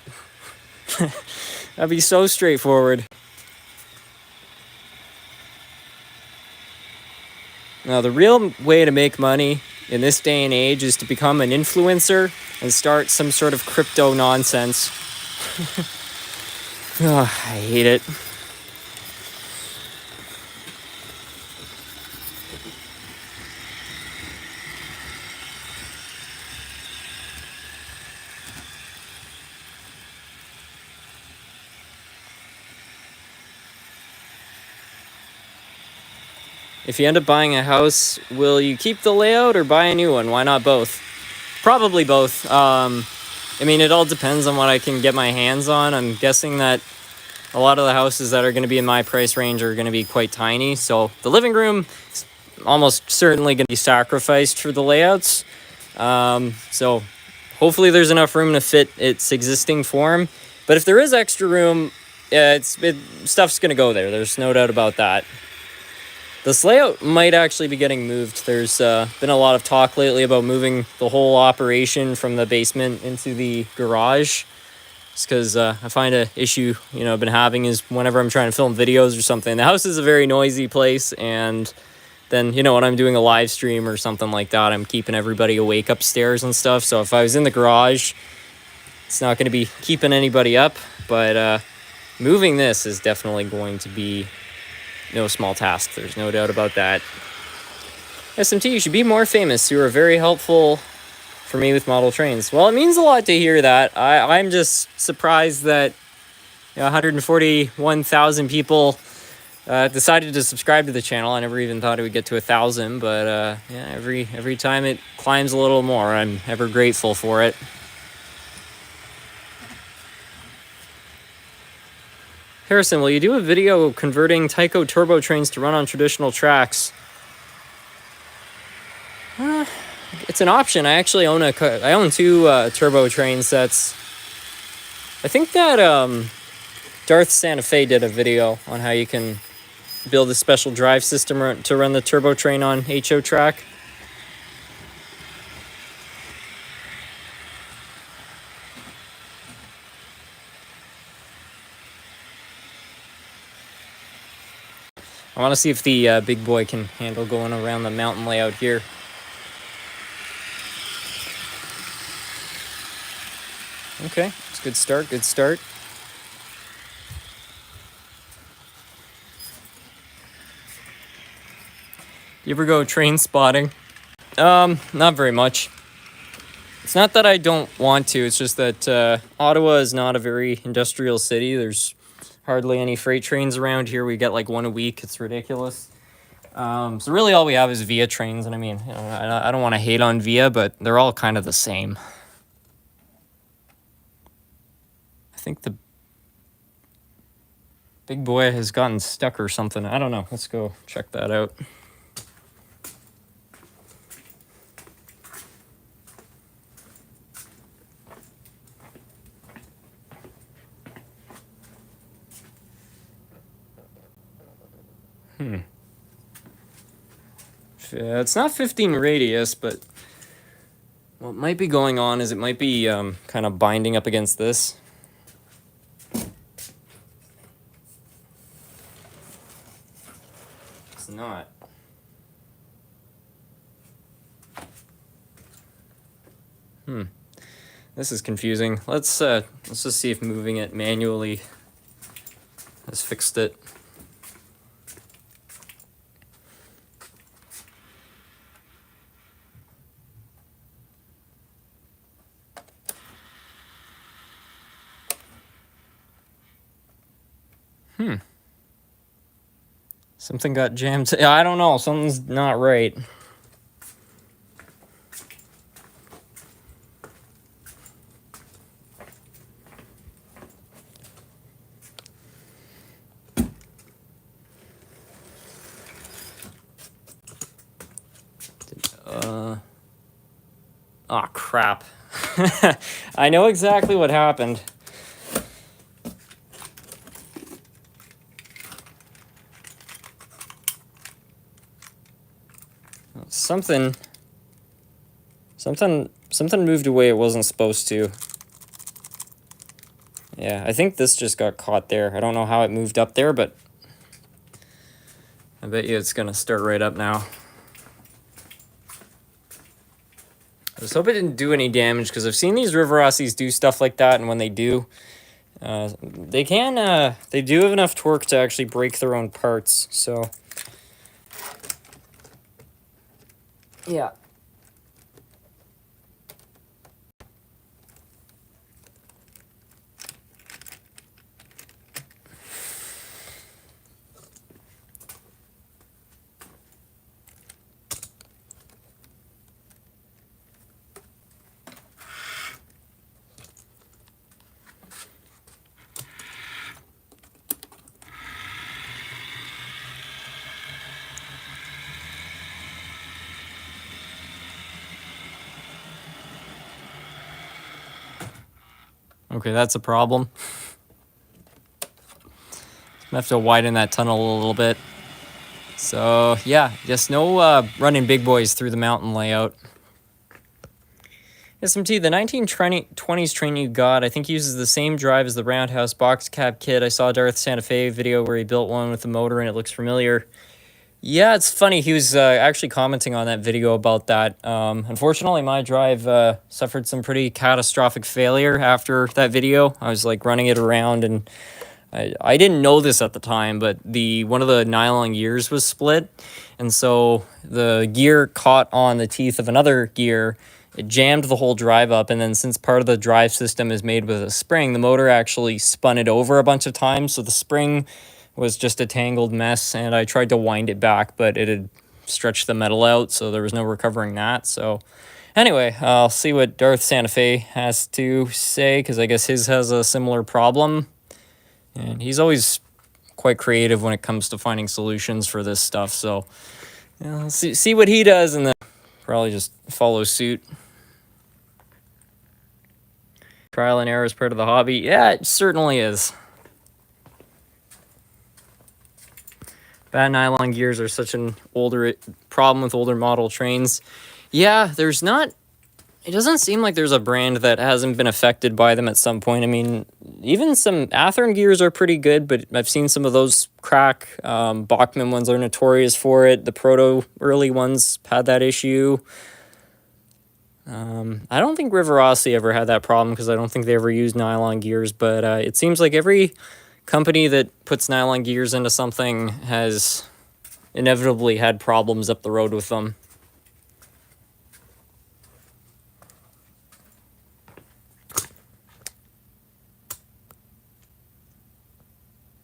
Speaker 1: That'd be so straightforward. Now, the real way to make money in this day and age is to become an influencer and start some sort of crypto nonsense. Oh, I hate it. If you end up buying a house, will you keep the layout or buy a new one? Why not both? Probably both. I mean, it all depends on what I can get my hands on. I'm guessing that a lot of the houses that are going to be in my price range are going to be quite tiny. So the living room is almost certainly going to be sacrificed for the layouts. So hopefully there's enough room to fit its existing form. But if there is extra room, stuff's going to go there. There's no doubt about that. This layout might actually be getting moved. There's been a lot of talk lately about moving the whole operation from the basement into the garage. Just because I find an issue, I've been having is whenever I'm trying to film videos or something. The house is a very noisy place, and then, when I'm doing a live stream or something like that, I'm keeping everybody awake upstairs and stuff. So if I was in the garage, it's not going to be keeping anybody up. But moving this is definitely going to be no small task. There's no doubt about that. SMT, you should be more famous. You are very helpful for me with model trains. Well, it means a lot to hear that. I'm just surprised that 141,000 people decided to subscribe to the channel. I never even thought it would get to 1,000, but yeah, every time it climbs a little more, I'm ever grateful for it. Harrison, will you do a video converting Tyco turbo trains to run on traditional tracks? It's an option. I actually own two turbo train sets. I think that Darth Santa Fe did a video on how you can build a special drive system to run the turbo train on HO track. I want to see if the big boy can handle going around the mountain layout here. Okay, it's a good start, good start. You ever go train spotting? Not very much. It's not that I don't want to, it's just that Ottawa is not a very industrial city. There's hardly any freight trains around here. We get like one a week. It's ridiculous. So really all we have is Via trains, and I mean, you know, I don't want to hate on Via, but they're all kind of the same. I think the big boy has gotten stuck or something. I don't know. Let's go check that out. It's not 15 radius, but what might be going on is it might be kind of binding up against this. It's not. This is confusing. Let's just see if moving it manually has fixed it. Something got jammed. I don't know. Something's not right. Oh, crap. I know exactly what happened. Something moved away it wasn't supposed to. Yeah, I think this just got caught there. I don't know how it moved up there, but I bet you it's gonna start right up now. I just hope it didn't do any damage, because I've seen these River Rossies do stuff like that, and when they do, they do have enough torque to actually break their own parts, so... Yeah. Okay, that's a problem. I have to widen that tunnel a little bit. So, yeah, just no running big boys through the mountain layout. SMT, the 1920s train you got, I think uses the same drive as the Roundhouse box cab kit. I saw Darth Santa Fe video where he built one with the motor and it looks familiar. Yeah, it's funny. He was actually commenting on that video about that. Unfortunately, my drive suffered some pretty catastrophic failure after that video. I was like running it around, and I didn't know this at the time, but one of the nylon gears was split, and so the gear caught on the teeth of another gear. It jammed the whole drive up, and then since part of the drive system is made with a spring, the motor actually spun it over a bunch of times, so the spring was just a tangled mess, and I tried to wind it back, but it had stretched the metal out, so there was no recovering that. So anyway, I'll see what Darth Santa Fe has to say, because I guess his has a similar problem. And he's always quite creative when it comes to finding solutions for this stuff. So see what he does, and then probably just follow suit. Trial and error is part of the hobby. Yeah, it certainly is. Bad nylon gears are such an older problem with older model trains. Yeah, there's not... It doesn't seem like there's a brand that hasn't been affected by them at some point. I mean, even some Athearn gears are pretty good, but I've seen some of those crack. Bachmann ones are notorious for it. The proto early ones had that issue. I don't think Rivarossi ever had that problem because I don't think they ever used nylon gears, but it seems like every company that puts nylon gears into something has inevitably had problems up the road with them.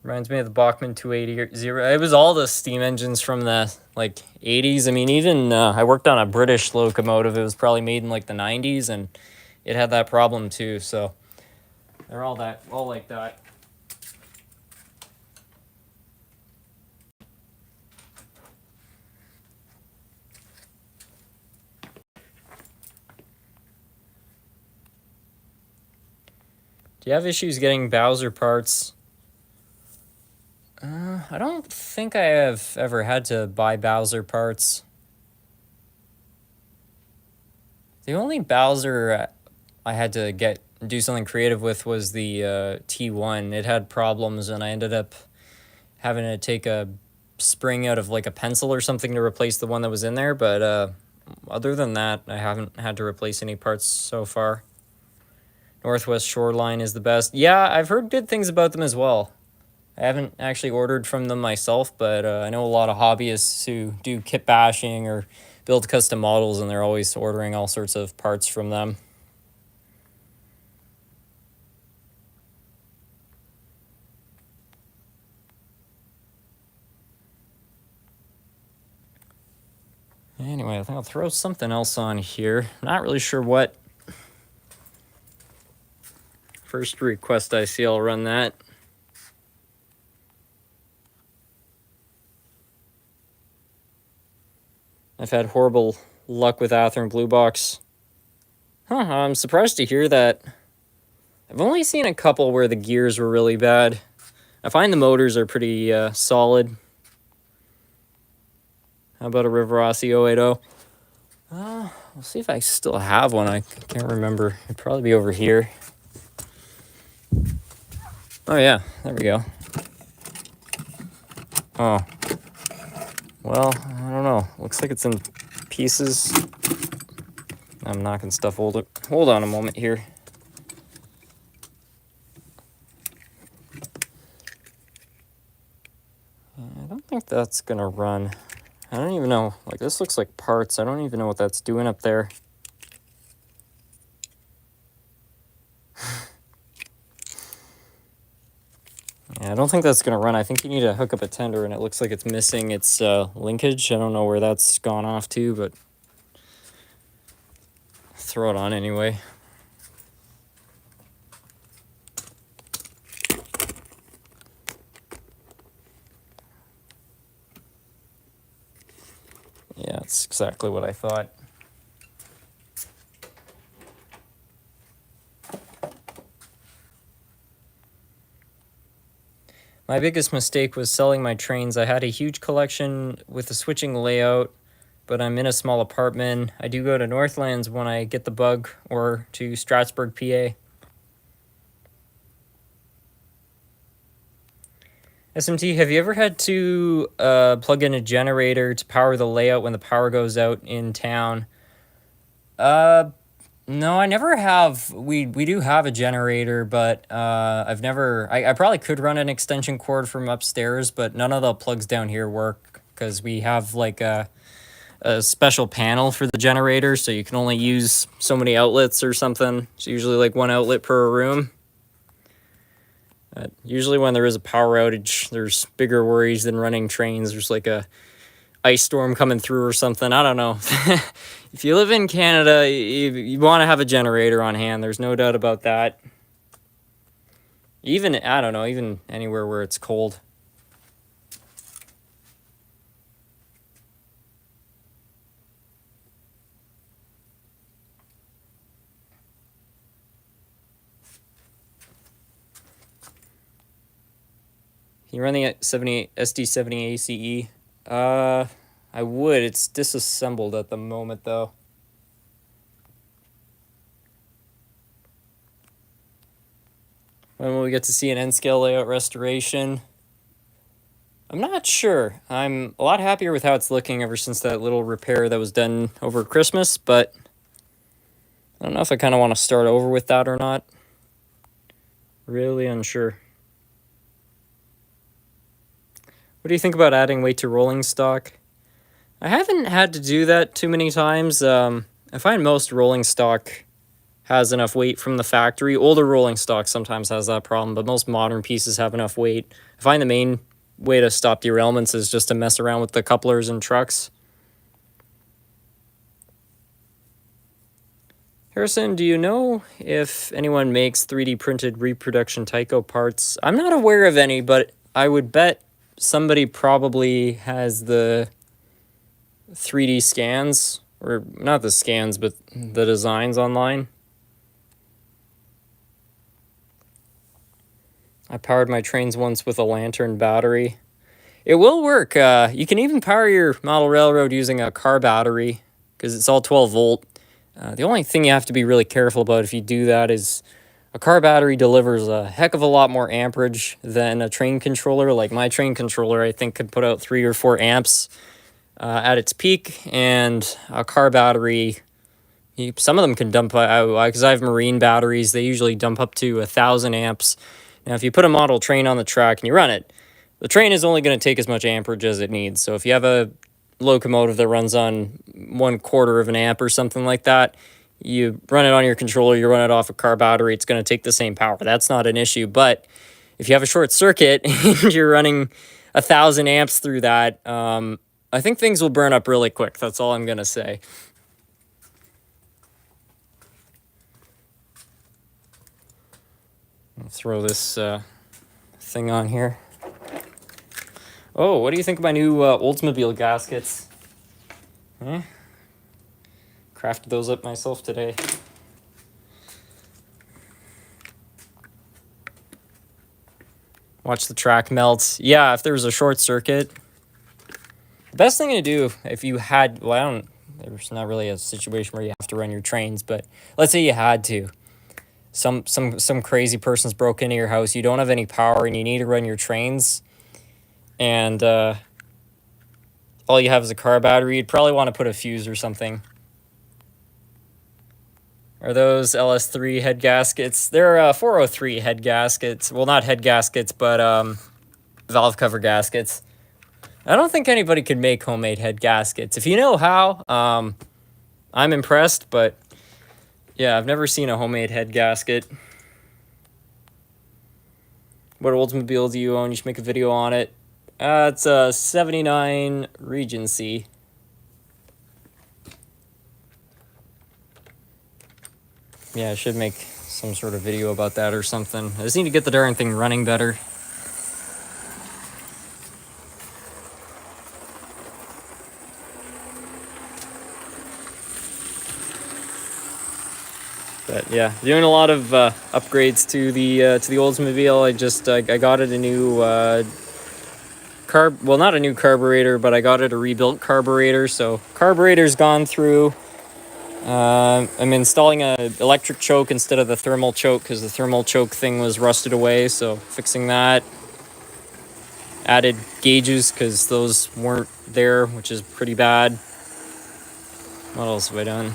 Speaker 1: Reminds me of the Bachmann 280. It was all the steam engines from the like 80s. I mean, even I worked on a British locomotive. It was probably made in like the 90s, and it had that problem too. So they're all like that. Do you have issues getting Bowser parts? I don't think I have ever had to buy Bowser parts. The only Bowser I had to do something creative with was the T1. It had problems, and I ended up having to take a spring out of like a pencil or something to replace the one that was in there. But other than that, I haven't had to replace any parts so far. Northwest Shoreline is the best. Yeah, I've heard good things about them as well. I haven't actually ordered from them myself, but I know a lot of hobbyists who do kit bashing or build custom models, and they're always ordering all sorts of parts from them. Anyway, I think I'll throw something else on here. Not really sure what. First request I see, I'll run that. I've had horrible luck with Athearn Blue Box. I'm surprised to hear that. I've only seen a couple where the gears were really bad. I find the motors are pretty solid. How about a Rivarossi 080? We'll see if I still have one. I can't remember. It'd probably be over here. Oh yeah, there we go. Oh. Well, I don't know. Looks like it's in pieces. I'm knocking stuff older. Hold on a moment here. I don't think that's gonna run. I don't even know. Like, this looks like parts. I don't even know what that's doing up there. Yeah, I don't think that's gonna run. I think you need to hook up a tender, and it looks like it's missing its linkage. I don't know where that's gone off to, but throw it on anyway. Yeah, it's exactly what I thought. My biggest mistake was selling my trains. I had a huge collection with a switching layout, but I'm in a small apartment. I do go to Northlands when I get the bug, or to Strasbourg, PA. SMT, have you ever had to plug in a generator to power the layout when the power goes out in town? No, I never have. We do have a generator, but I've never... I probably could run an extension cord from upstairs, but none of the plugs down here work because we have like a special panel for the generator, so you can only use so many outlets or something. It's usually like one outlet per room. Usually when there is a power outage, there's bigger worries than running trains. There's like a ice storm coming through or something. I don't know. If you live in Canada, you want to have a generator on hand. There's no doubt about that. Even, I don't know, even anywhere where it's cold. Can you run the SD70 ACE? I would. It's disassembled at the moment, though. When will we get to see an N-scale layout restoration? I'm not sure. I'm a lot happier with how it's looking ever since that little repair that was done over Christmas, but I don't know if I kind of want to start over with that or not. Really unsure. What do you think about adding weight to rolling stock? I haven't had to do that too many times. I find most rolling stock has enough weight from the factory. Older rolling stock sometimes has that problem, but most modern pieces have enough weight. I find the main way to stop derailments is just to mess around with the couplers and trucks. Harrison, do you know if anyone makes 3D printed reproduction Tyco parts? I'm not aware of any, but I would bet somebody probably has the 3D scans, or not the scans, but the designs online. I powered my trains once with a lantern battery. It will work. You can even power your model railroad using a car battery because it's all 12 volt. The only thing you have to be really careful about if you do that is a car battery delivers a heck of a lot more amperage than a train controller. Like my train controller, I think, could put out 3 or 4 amps at its peak, and a car battery, some of them can dump out, because I have marine batteries, they usually dump up to 1,000 amps. Now, if you put a model train on the track and you run it, the train is only going to take as much amperage as it needs. So if you have a locomotive that runs on 1/4 of an amp or something like that, you run it on your controller, you run it off a car battery, it's going to take the same power. That's not an issue. But if you have a short circuit and you're running 1,000 amps through that, I think things will burn up really quick. That's all I'm going to say. I'll throw this thing on here. Oh, what do you think of my new Oldsmobile gaskets? Crafted those up myself today. Watch the track melt. Yeah, if there was a short circuit. The best thing to do if you had, well, there's not really a situation where you have to run your trains, but let's say you had to. Some crazy person's broke into your house, you don't have any power, and you need to run your trains, and all you have is a car battery, you'd probably want to put a fuse or something. Are those LS3 head gaskets? They're 403 head gaskets. Well, not head gaskets, but valve cover gaskets. I don't think anybody could make homemade head gaskets. If you know how, I'm impressed, but yeah, I've never seen a homemade head gasket. What Oldsmobile do you own? You should make a video on it. It's a 79 Regency. Yeah, I should make some sort of video about that or something. I just need to get the darn thing running better. But yeah, doing a lot of upgrades to the Oldsmobile. I got it a new well, not a new carburetor, but I got it a rebuilt carburetor. So carburetor's gone through. I'm installing an electric choke instead of the thermal choke because the thermal choke thing was rusted away. So fixing that. Added gauges because those weren't there, which is pretty bad. What else have I done?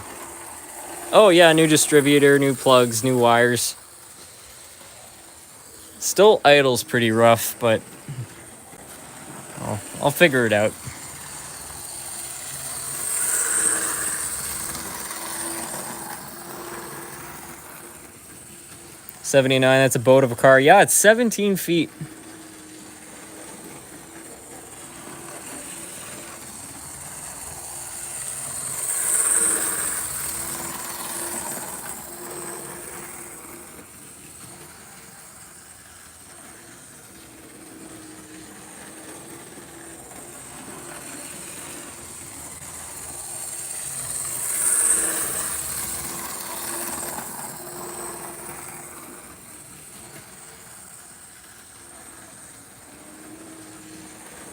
Speaker 1: Oh yeah, new distributor, new plugs, new wires. Still idles pretty rough, but I'll figure it out. $79, that's a boat of a car. Yeah, it's 17 feet.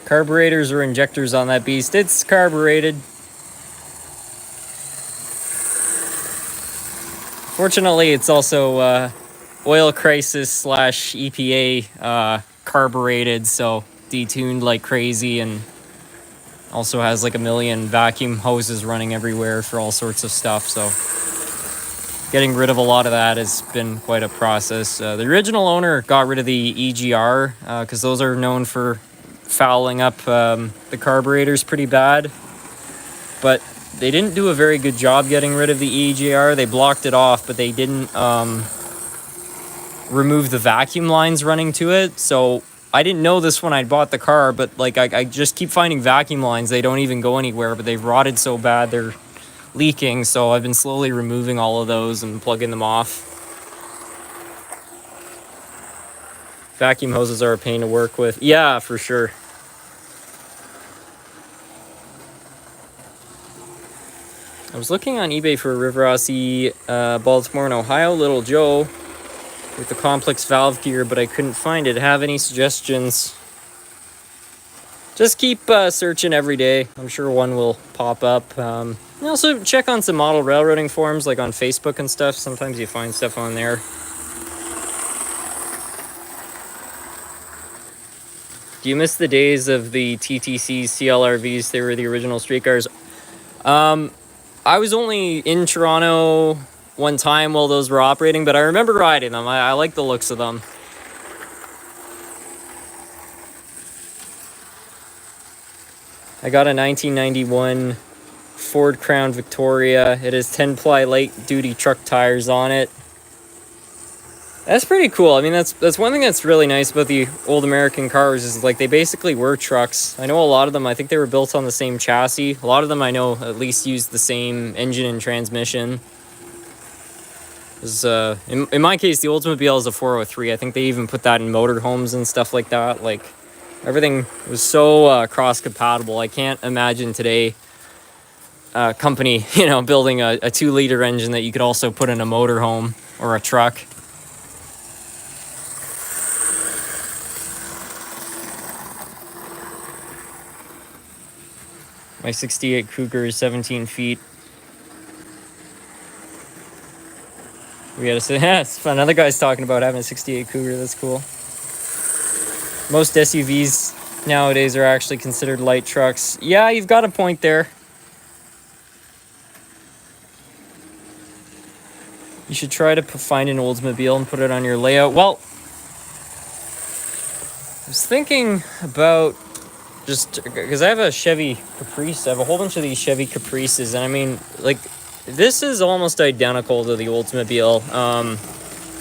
Speaker 1: Carburetors or injectors on that beast. It's carbureted. Fortunately, it's also oil crisis / EPA carbureted, so detuned like crazy, and also has like a million vacuum hoses running everywhere for all sorts of stuff. So getting rid of a lot of that has been quite a process. The original owner got rid of the EGR because those are known for fouling up the carburetors pretty bad, but they didn't do a very good job getting rid of the EGR. They blocked it off, but they didn't remove the vacuum lines running to it. So I didn't know this when I bought the car, but like I just keep finding vacuum lines. They don't even go anywhere, but they've rotted so bad they're leaking. So I've been slowly removing all of those and plugging them off. Vacuum hoses are a pain to work with. Yeah, for sure. I was looking on eBay for a River Rossi Baltimore and Ohio Little Joe with the complex valve gear, but I couldn't find it. Have any suggestions? Just keep searching every day. I'm sure one will pop up. And also check on some model railroading forums, like on Facebook and stuff. Sometimes you find stuff on there. Do you miss the days of the TTCs, CLRVs? They were the original streetcars. I was only in Toronto one time while those were operating, but I remember riding them. I like the looks of them. I got a 1991 Ford Crown Victoria. It has 10-ply light-duty truck tires on it. That's pretty cool. I mean, that's one thing that's really nice about the old American cars is like they basically were trucks. I know a lot of them, I think they were built on the same chassis. A lot of them I know at least used the same engine and transmission. In my case, the Oldsmobile is a 403. I think they even put that in motorhomes and stuff like that. Like everything was so cross-compatible. I can't imagine today a company, building a 2-liter engine that you could also put in a motorhome or a truck. My 68 Cougar is 17 feet. We gotta say, yeah, it's fun. Another guy's talking about having a 68 Cougar. That's cool. Most SUVs nowadays are actually considered light trucks. Yeah, you've got a point there. You should try to find an Oldsmobile and put it on your layout. Well, I was thinking about just because I have a Chevy Caprice. I have a whole bunch of these Chevy Caprices, and I mean, like, this is almost identical to the Oldsmobile.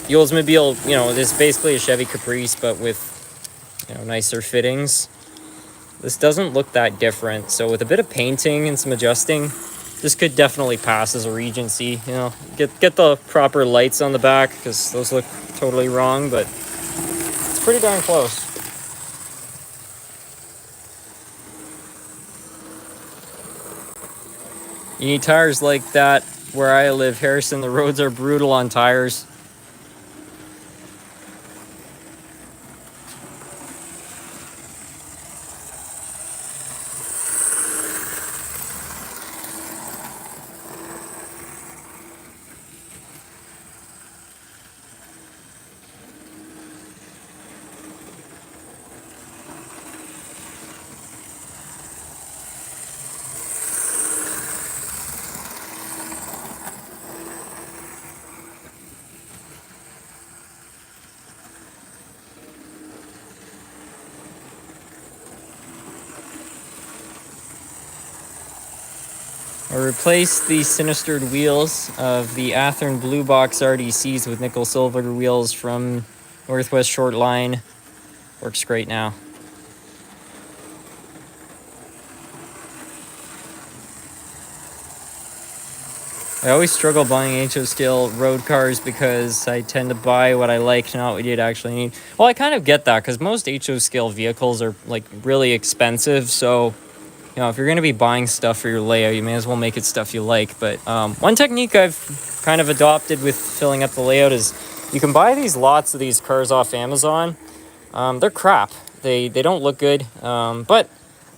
Speaker 1: The Oldsmobile, is basically a Chevy Caprice, but with, nicer fittings. This doesn't look that different. So with a bit of painting and some adjusting, this could definitely pass as a Regency. Get the proper lights on the back because those look totally wrong, but it's pretty darn close. You need tires like that where I live, Harrison. The roads are brutal on tires. I replaced the sinistered wheels of the Athearn Blue Box RDCs with nickel silver wheels from Northwest Short Line. Works great now. I always struggle buying HO scale road cars because I tend to buy what I like, not what you'd actually need. Well, I kind of get that because most HO scale vehicles are like really expensive, so if you're going to be buying stuff for your layout, you may as well make it stuff you like. But one technique I've kind of adopted with filling up the layout is you can buy these lots of these cars off Amazon. They're crap. They don't look good, but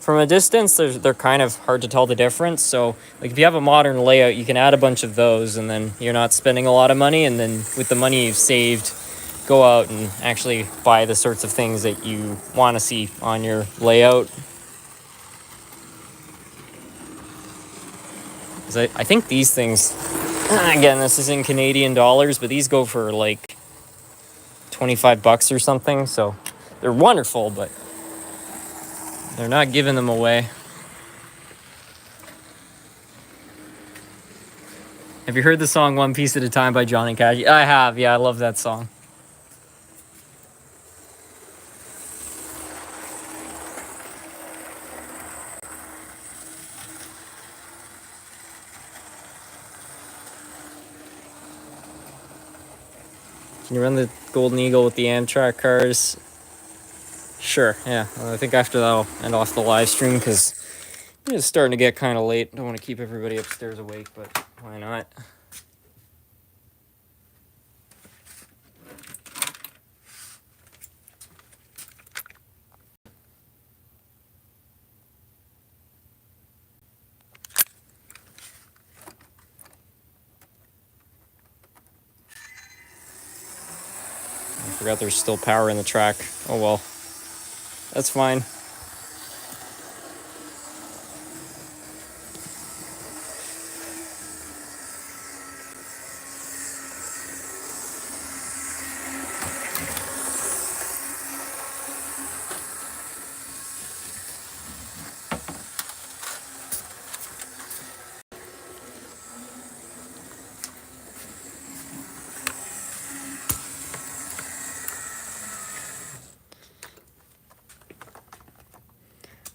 Speaker 1: from a distance, they're kind of hard to tell the difference. So like if you have a modern layout, you can add a bunch of those, and then you're not spending a lot of money. And then with the money you've saved, go out and actually buy the sorts of things that you want to see on your layout. Because I think these things, again, this is in Canadian dollars, but these go for like 25 bucks or something. So they're wonderful, but they're not giving them away. Have you heard the song One Piece at a Time by Johnny Cash? I have, yeah, I love that song. Can you run the Golden Eagle with the Amtrak cars? Sure, yeah. Well, I think after that I'll end off the live stream because it's starting to get kind of late. Don't want to keep everybody upstairs awake, but why not? I forgot there's still power in the track. Oh well. That's fine.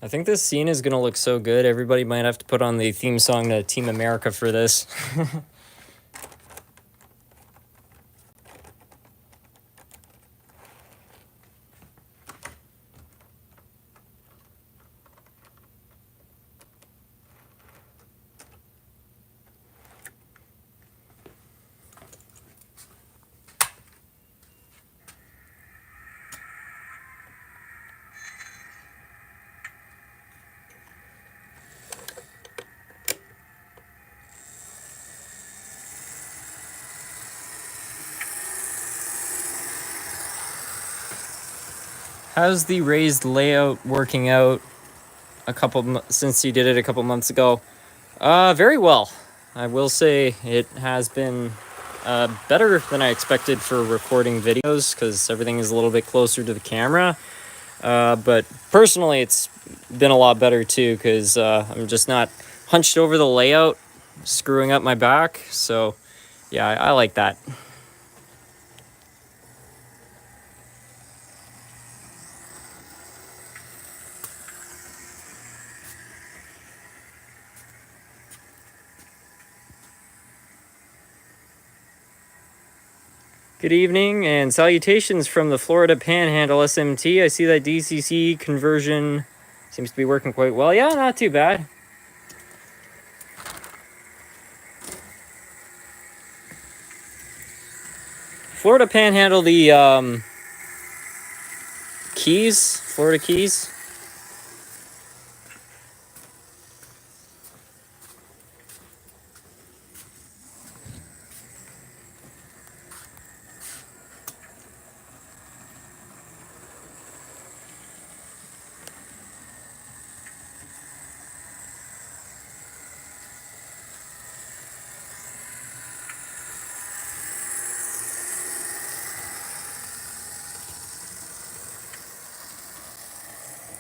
Speaker 1: I think this scene is gonna look so good. Everybody might have to put on the theme song to Team America for this. How's the raised layout working out since you did it a couple months ago? Very well. I will say it has been better than I expected for recording videos because everything is a little bit closer to the camera. But personally, it's been a lot better too because I'm just not hunched over the layout, screwing up my back. So yeah, I like that. Good evening and salutations from the Florida Panhandle SMT. I see that DCC conversion seems to be working quite well. Yeah, not too bad. Florida Panhandle, the Keys, Florida Keys.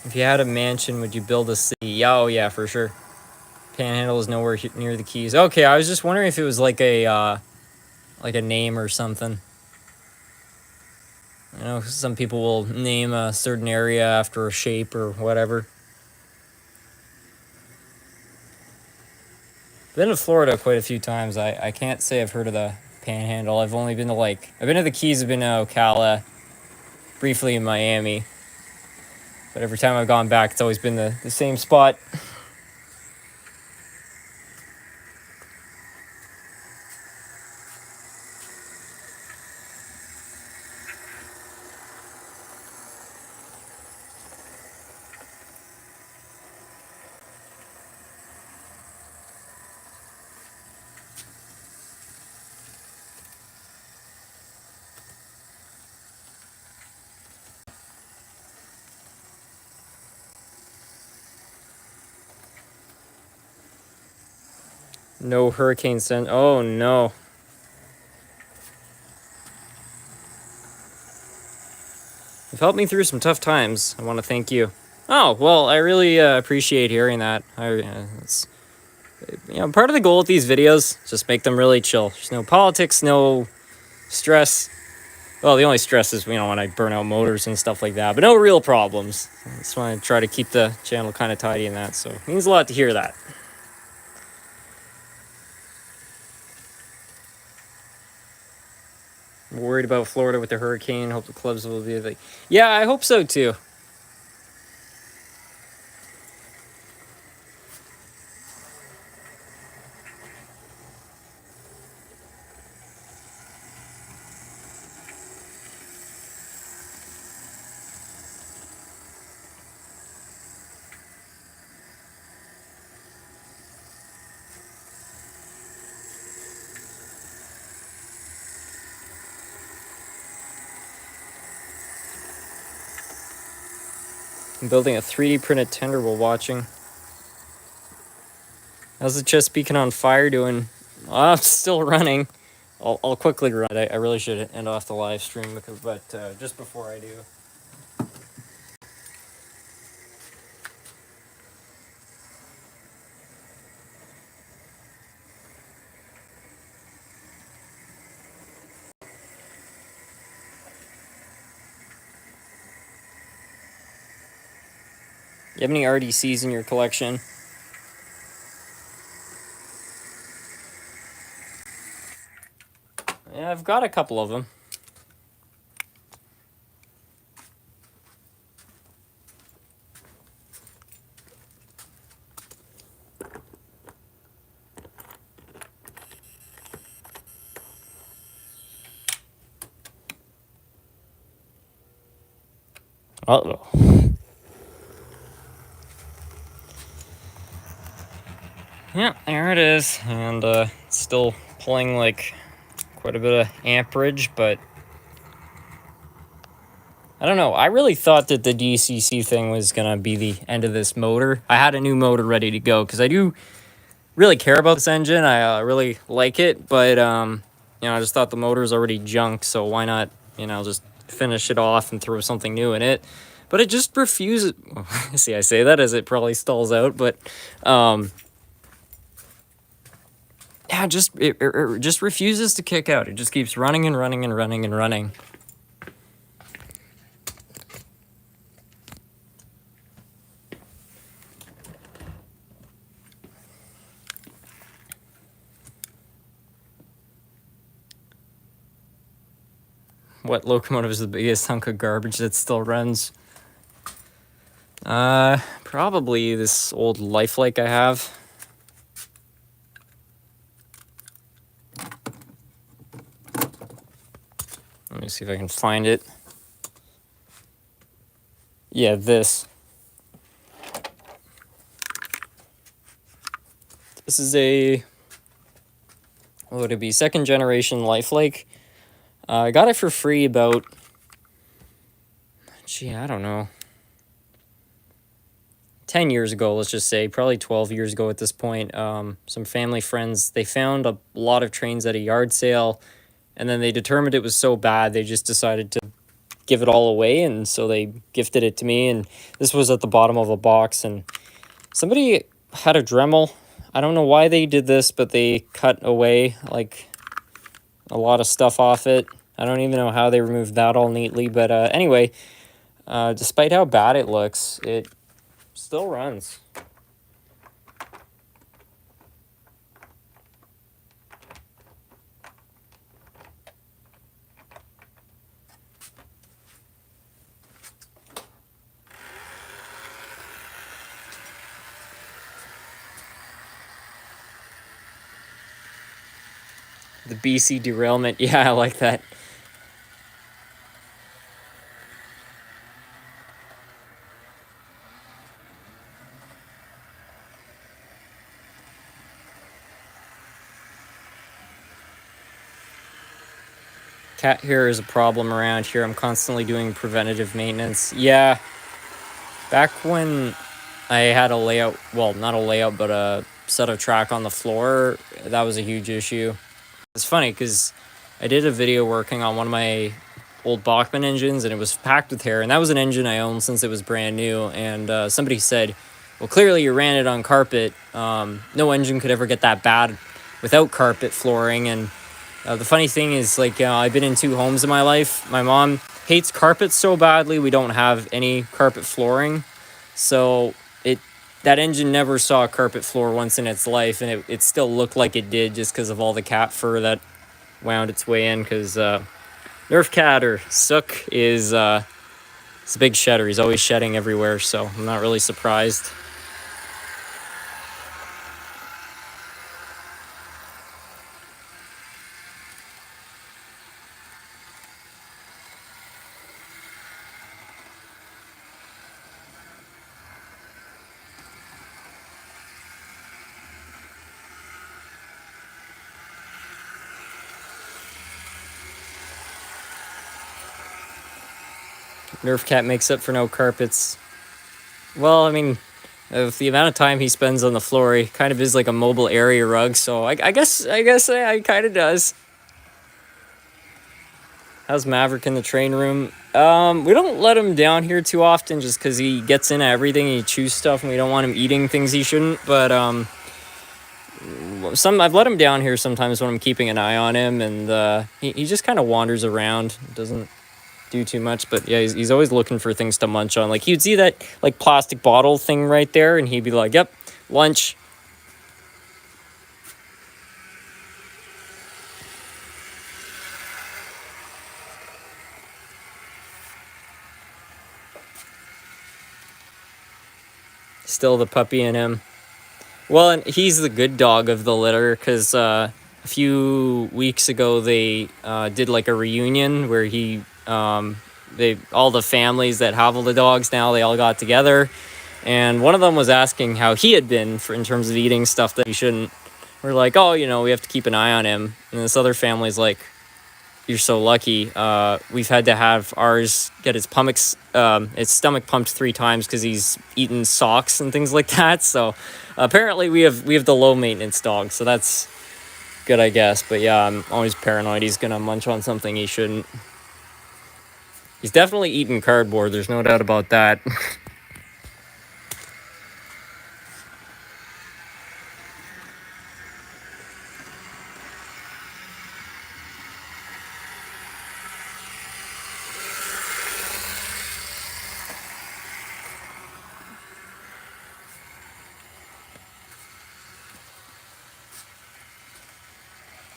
Speaker 1: If you had a mansion, would you build a city? Yeah, oh yeah, for sure. Panhandle is nowhere near the Keys. Okay, I was just wondering if it was like a name or something. I know some people will name a certain area after a shape or whatever. Been to Florida quite a few times. I can't say I've heard of the Panhandle. I've only been to I've been to the Keys, I've been to Ocala, briefly in Miami. But every time I've gone back, it's always been the same spot. No hurricane sent. Oh no. You've helped me through some tough times. I want to thank you. Oh, well, I really appreciate hearing that. It's, part of the goal with these videos, just make them really chill. There's no politics, no stress. Well, the only stress is, when I burn out motors and stuff like that, but no real problems. That's why I try to keep the channel kind of tidy in that, so it means a lot to hear that. I'm worried about Florida with the hurricane. Hope the clubs will be like, yeah, I hope so too. I'm building a 3D printed tender while watching. How's the Chesapeake on fire doing? I'm still running. I'll quickly run it. I really should end off the live stream, but just before I do. You have any RDCs in your collection? Yeah, I've got a couple of them. Uh-oh. Yeah, there it is. And still pulling like quite a bit of amperage, but I don't know. I really thought that the DCC thing was going to be the end of this motor. I had a new motor ready to go because I do really care about this engine. I really like it, but I just thought the motor's already junk, so why not, just finish it off and throw something new in it. But it just refuses. See, I say that as it probably stalls out, but yeah, it just refuses to kick out. It just keeps running and running and running and running. What locomotive is the biggest hunk of garbage that still runs? Probably this old lifelike I have. Let me see if I can find it. Yeah, this. This is a, what would it be, second generation lifelike. I got it for free about, I don't know, 10 years ago, let's just say, probably 12 years ago at this point. Some family friends, they found a lot of trains at a yard sale, and then they determined it was so bad, they just decided to give it all away, and so they gifted it to me, and this was at the bottom of a box, and somebody had a Dremel. I don't know why they did this, but they cut away, like, a lot of stuff off it. I don't even know how they removed that all neatly, but anyway, despite how bad it looks, it still runs. The BC derailment, yeah, I like that. Cat hair is a problem around here. I'm constantly doing preventative maintenance. Yeah, back when I had a layout, well, not a layout, but a set of track on the floor, that was a huge issue. It's funny because I did a video working on one of my old Bachmann engines, and it was packed with hair, and that was an engine I owned since it was brand new. And somebody said, well, clearly you ran it on carpet. No engine could ever get that bad without carpet flooring. And the funny thing is, like, I've been in 2 homes in my life. My mom hates carpet so badly we don't have any carpet flooring, so that engine never saw a carpet floor once in its life, and it still looked like it did just because of all the cat fur that wound its way in. Because Nerf Cat, or Sook, is it's a big shedder. He's always shedding everywhere, so I'm not really surprised. Nerf Cat makes up for no carpets. Well, I mean, with the amount of time he spends on the floor, he kind of is like a mobile area rug. So I guess he kind of does. How's Maverick in the train room? We don't let him down here too often, just because he gets into everything and he chews stuff, and we don't want him eating things he shouldn't. But I've let him down here sometimes when I'm keeping an eye on him, and he just kind of wanders around, doesn't do too much. But yeah, he's always looking for things to munch on. Like, he'd see that like plastic bottle thing right there, and he'd be like, "Yep, lunch." Still the puppy in him. Well, and he's the good dog of the litter, because a few weeks ago they did like a reunion where all the families that have all the dogs now, they all got together, and one of them was asking how he had been in terms of eating stuff that he shouldn't. We're like, oh, we have to keep an eye on him. And this other family's like, you're so lucky. We've had to have ours get its stomach pumped 3 times because he's eaten socks and things like that. So apparently we have the low maintenance dog, so that's good, I guess. But yeah, I'm always paranoid he's gonna munch on something he shouldn't. He's definitely eating cardboard. There's no doubt about that.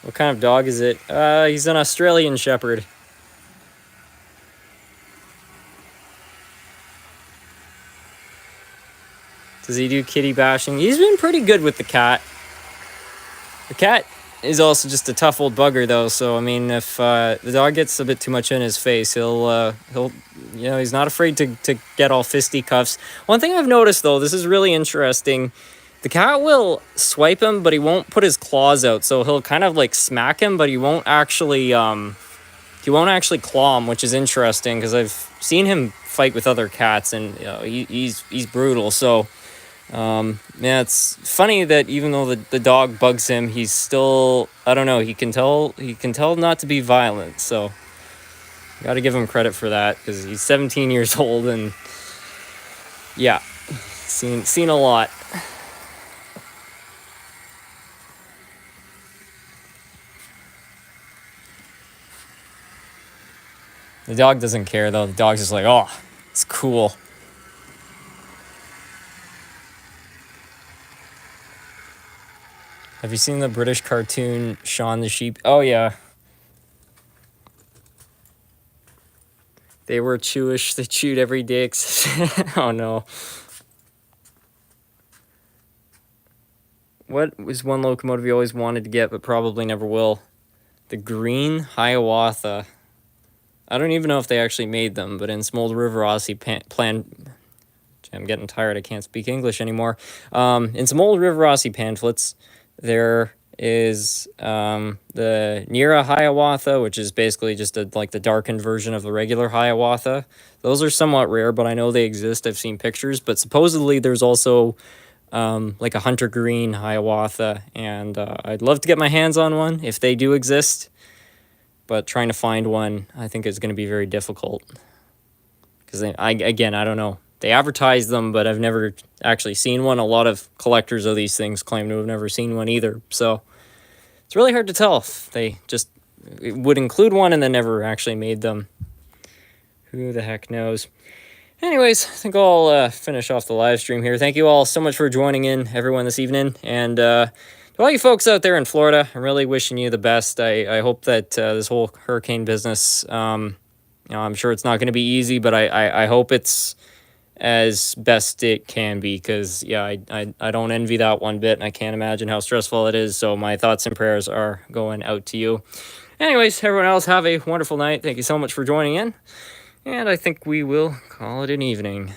Speaker 1: What kind of dog is it? He's an Australian Shepherd. Does he do kitty bashing? He's been pretty good with the cat. The cat is also just a tough old bugger, though. So I mean, if the dog gets a bit too much in his face, he'll he's not afraid to get all fisticuffs. One thing I've noticed, though, this is really interesting. The cat will swipe him, but he won't put his claws out. So he'll kind of like smack him, but he won't actually claw him, which is interesting because I've seen him fight with other cats, and he's brutal. So yeah, it's funny that even though the dog bugs him, he's still, I don't know, he can tell not to be violent. So got to give him credit for that, because he's 17 years old, and yeah, seen a lot. The dog doesn't care, though. The dog's just like, oh, it's cool. Have you seen the British cartoon Shaun the Sheep? Oh, yeah. They were Jewish. They chewed every day. Oh, no. What was one locomotive you always wanted to get but probably never will? The green Hiawatha. I don't even know if they actually made them, but in some old River Odyssey I'm getting tired. I can't speak English anymore. In some old River Odyssey pamphlets, there is the Nira Hiawatha, which is basically just like the darkened version of the regular Hiawatha. Those are somewhat rare, but I know they exist. I've seen pictures. But supposedly there's also like a hunter green Hiawatha, and I'd love to get my hands on one if they do exist, but trying to find one I think is going to be very difficult, because again, I don't know. They advertise them, but I've never actually seen one. A lot of collectors of these things claim to have never seen one either, so it's really hard to tell if they just would include one and then never actually made them. Who the heck knows? Anyways, I think I'll finish off the live stream here. Thank you all so much for joining in, everyone, this evening. And to all you folks out there in Florida, I'm really wishing you the best. I hope that this whole hurricane business, I'm sure it's not going to be easy, but I hope it's as best it can be, because, yeah, I don't envy that one bit, and I can't imagine how stressful it is. So my thoughts and prayers are going out to you. Anyways, everyone else, have a wonderful night. Thank you so much for joining in. And I think we will call it an evening.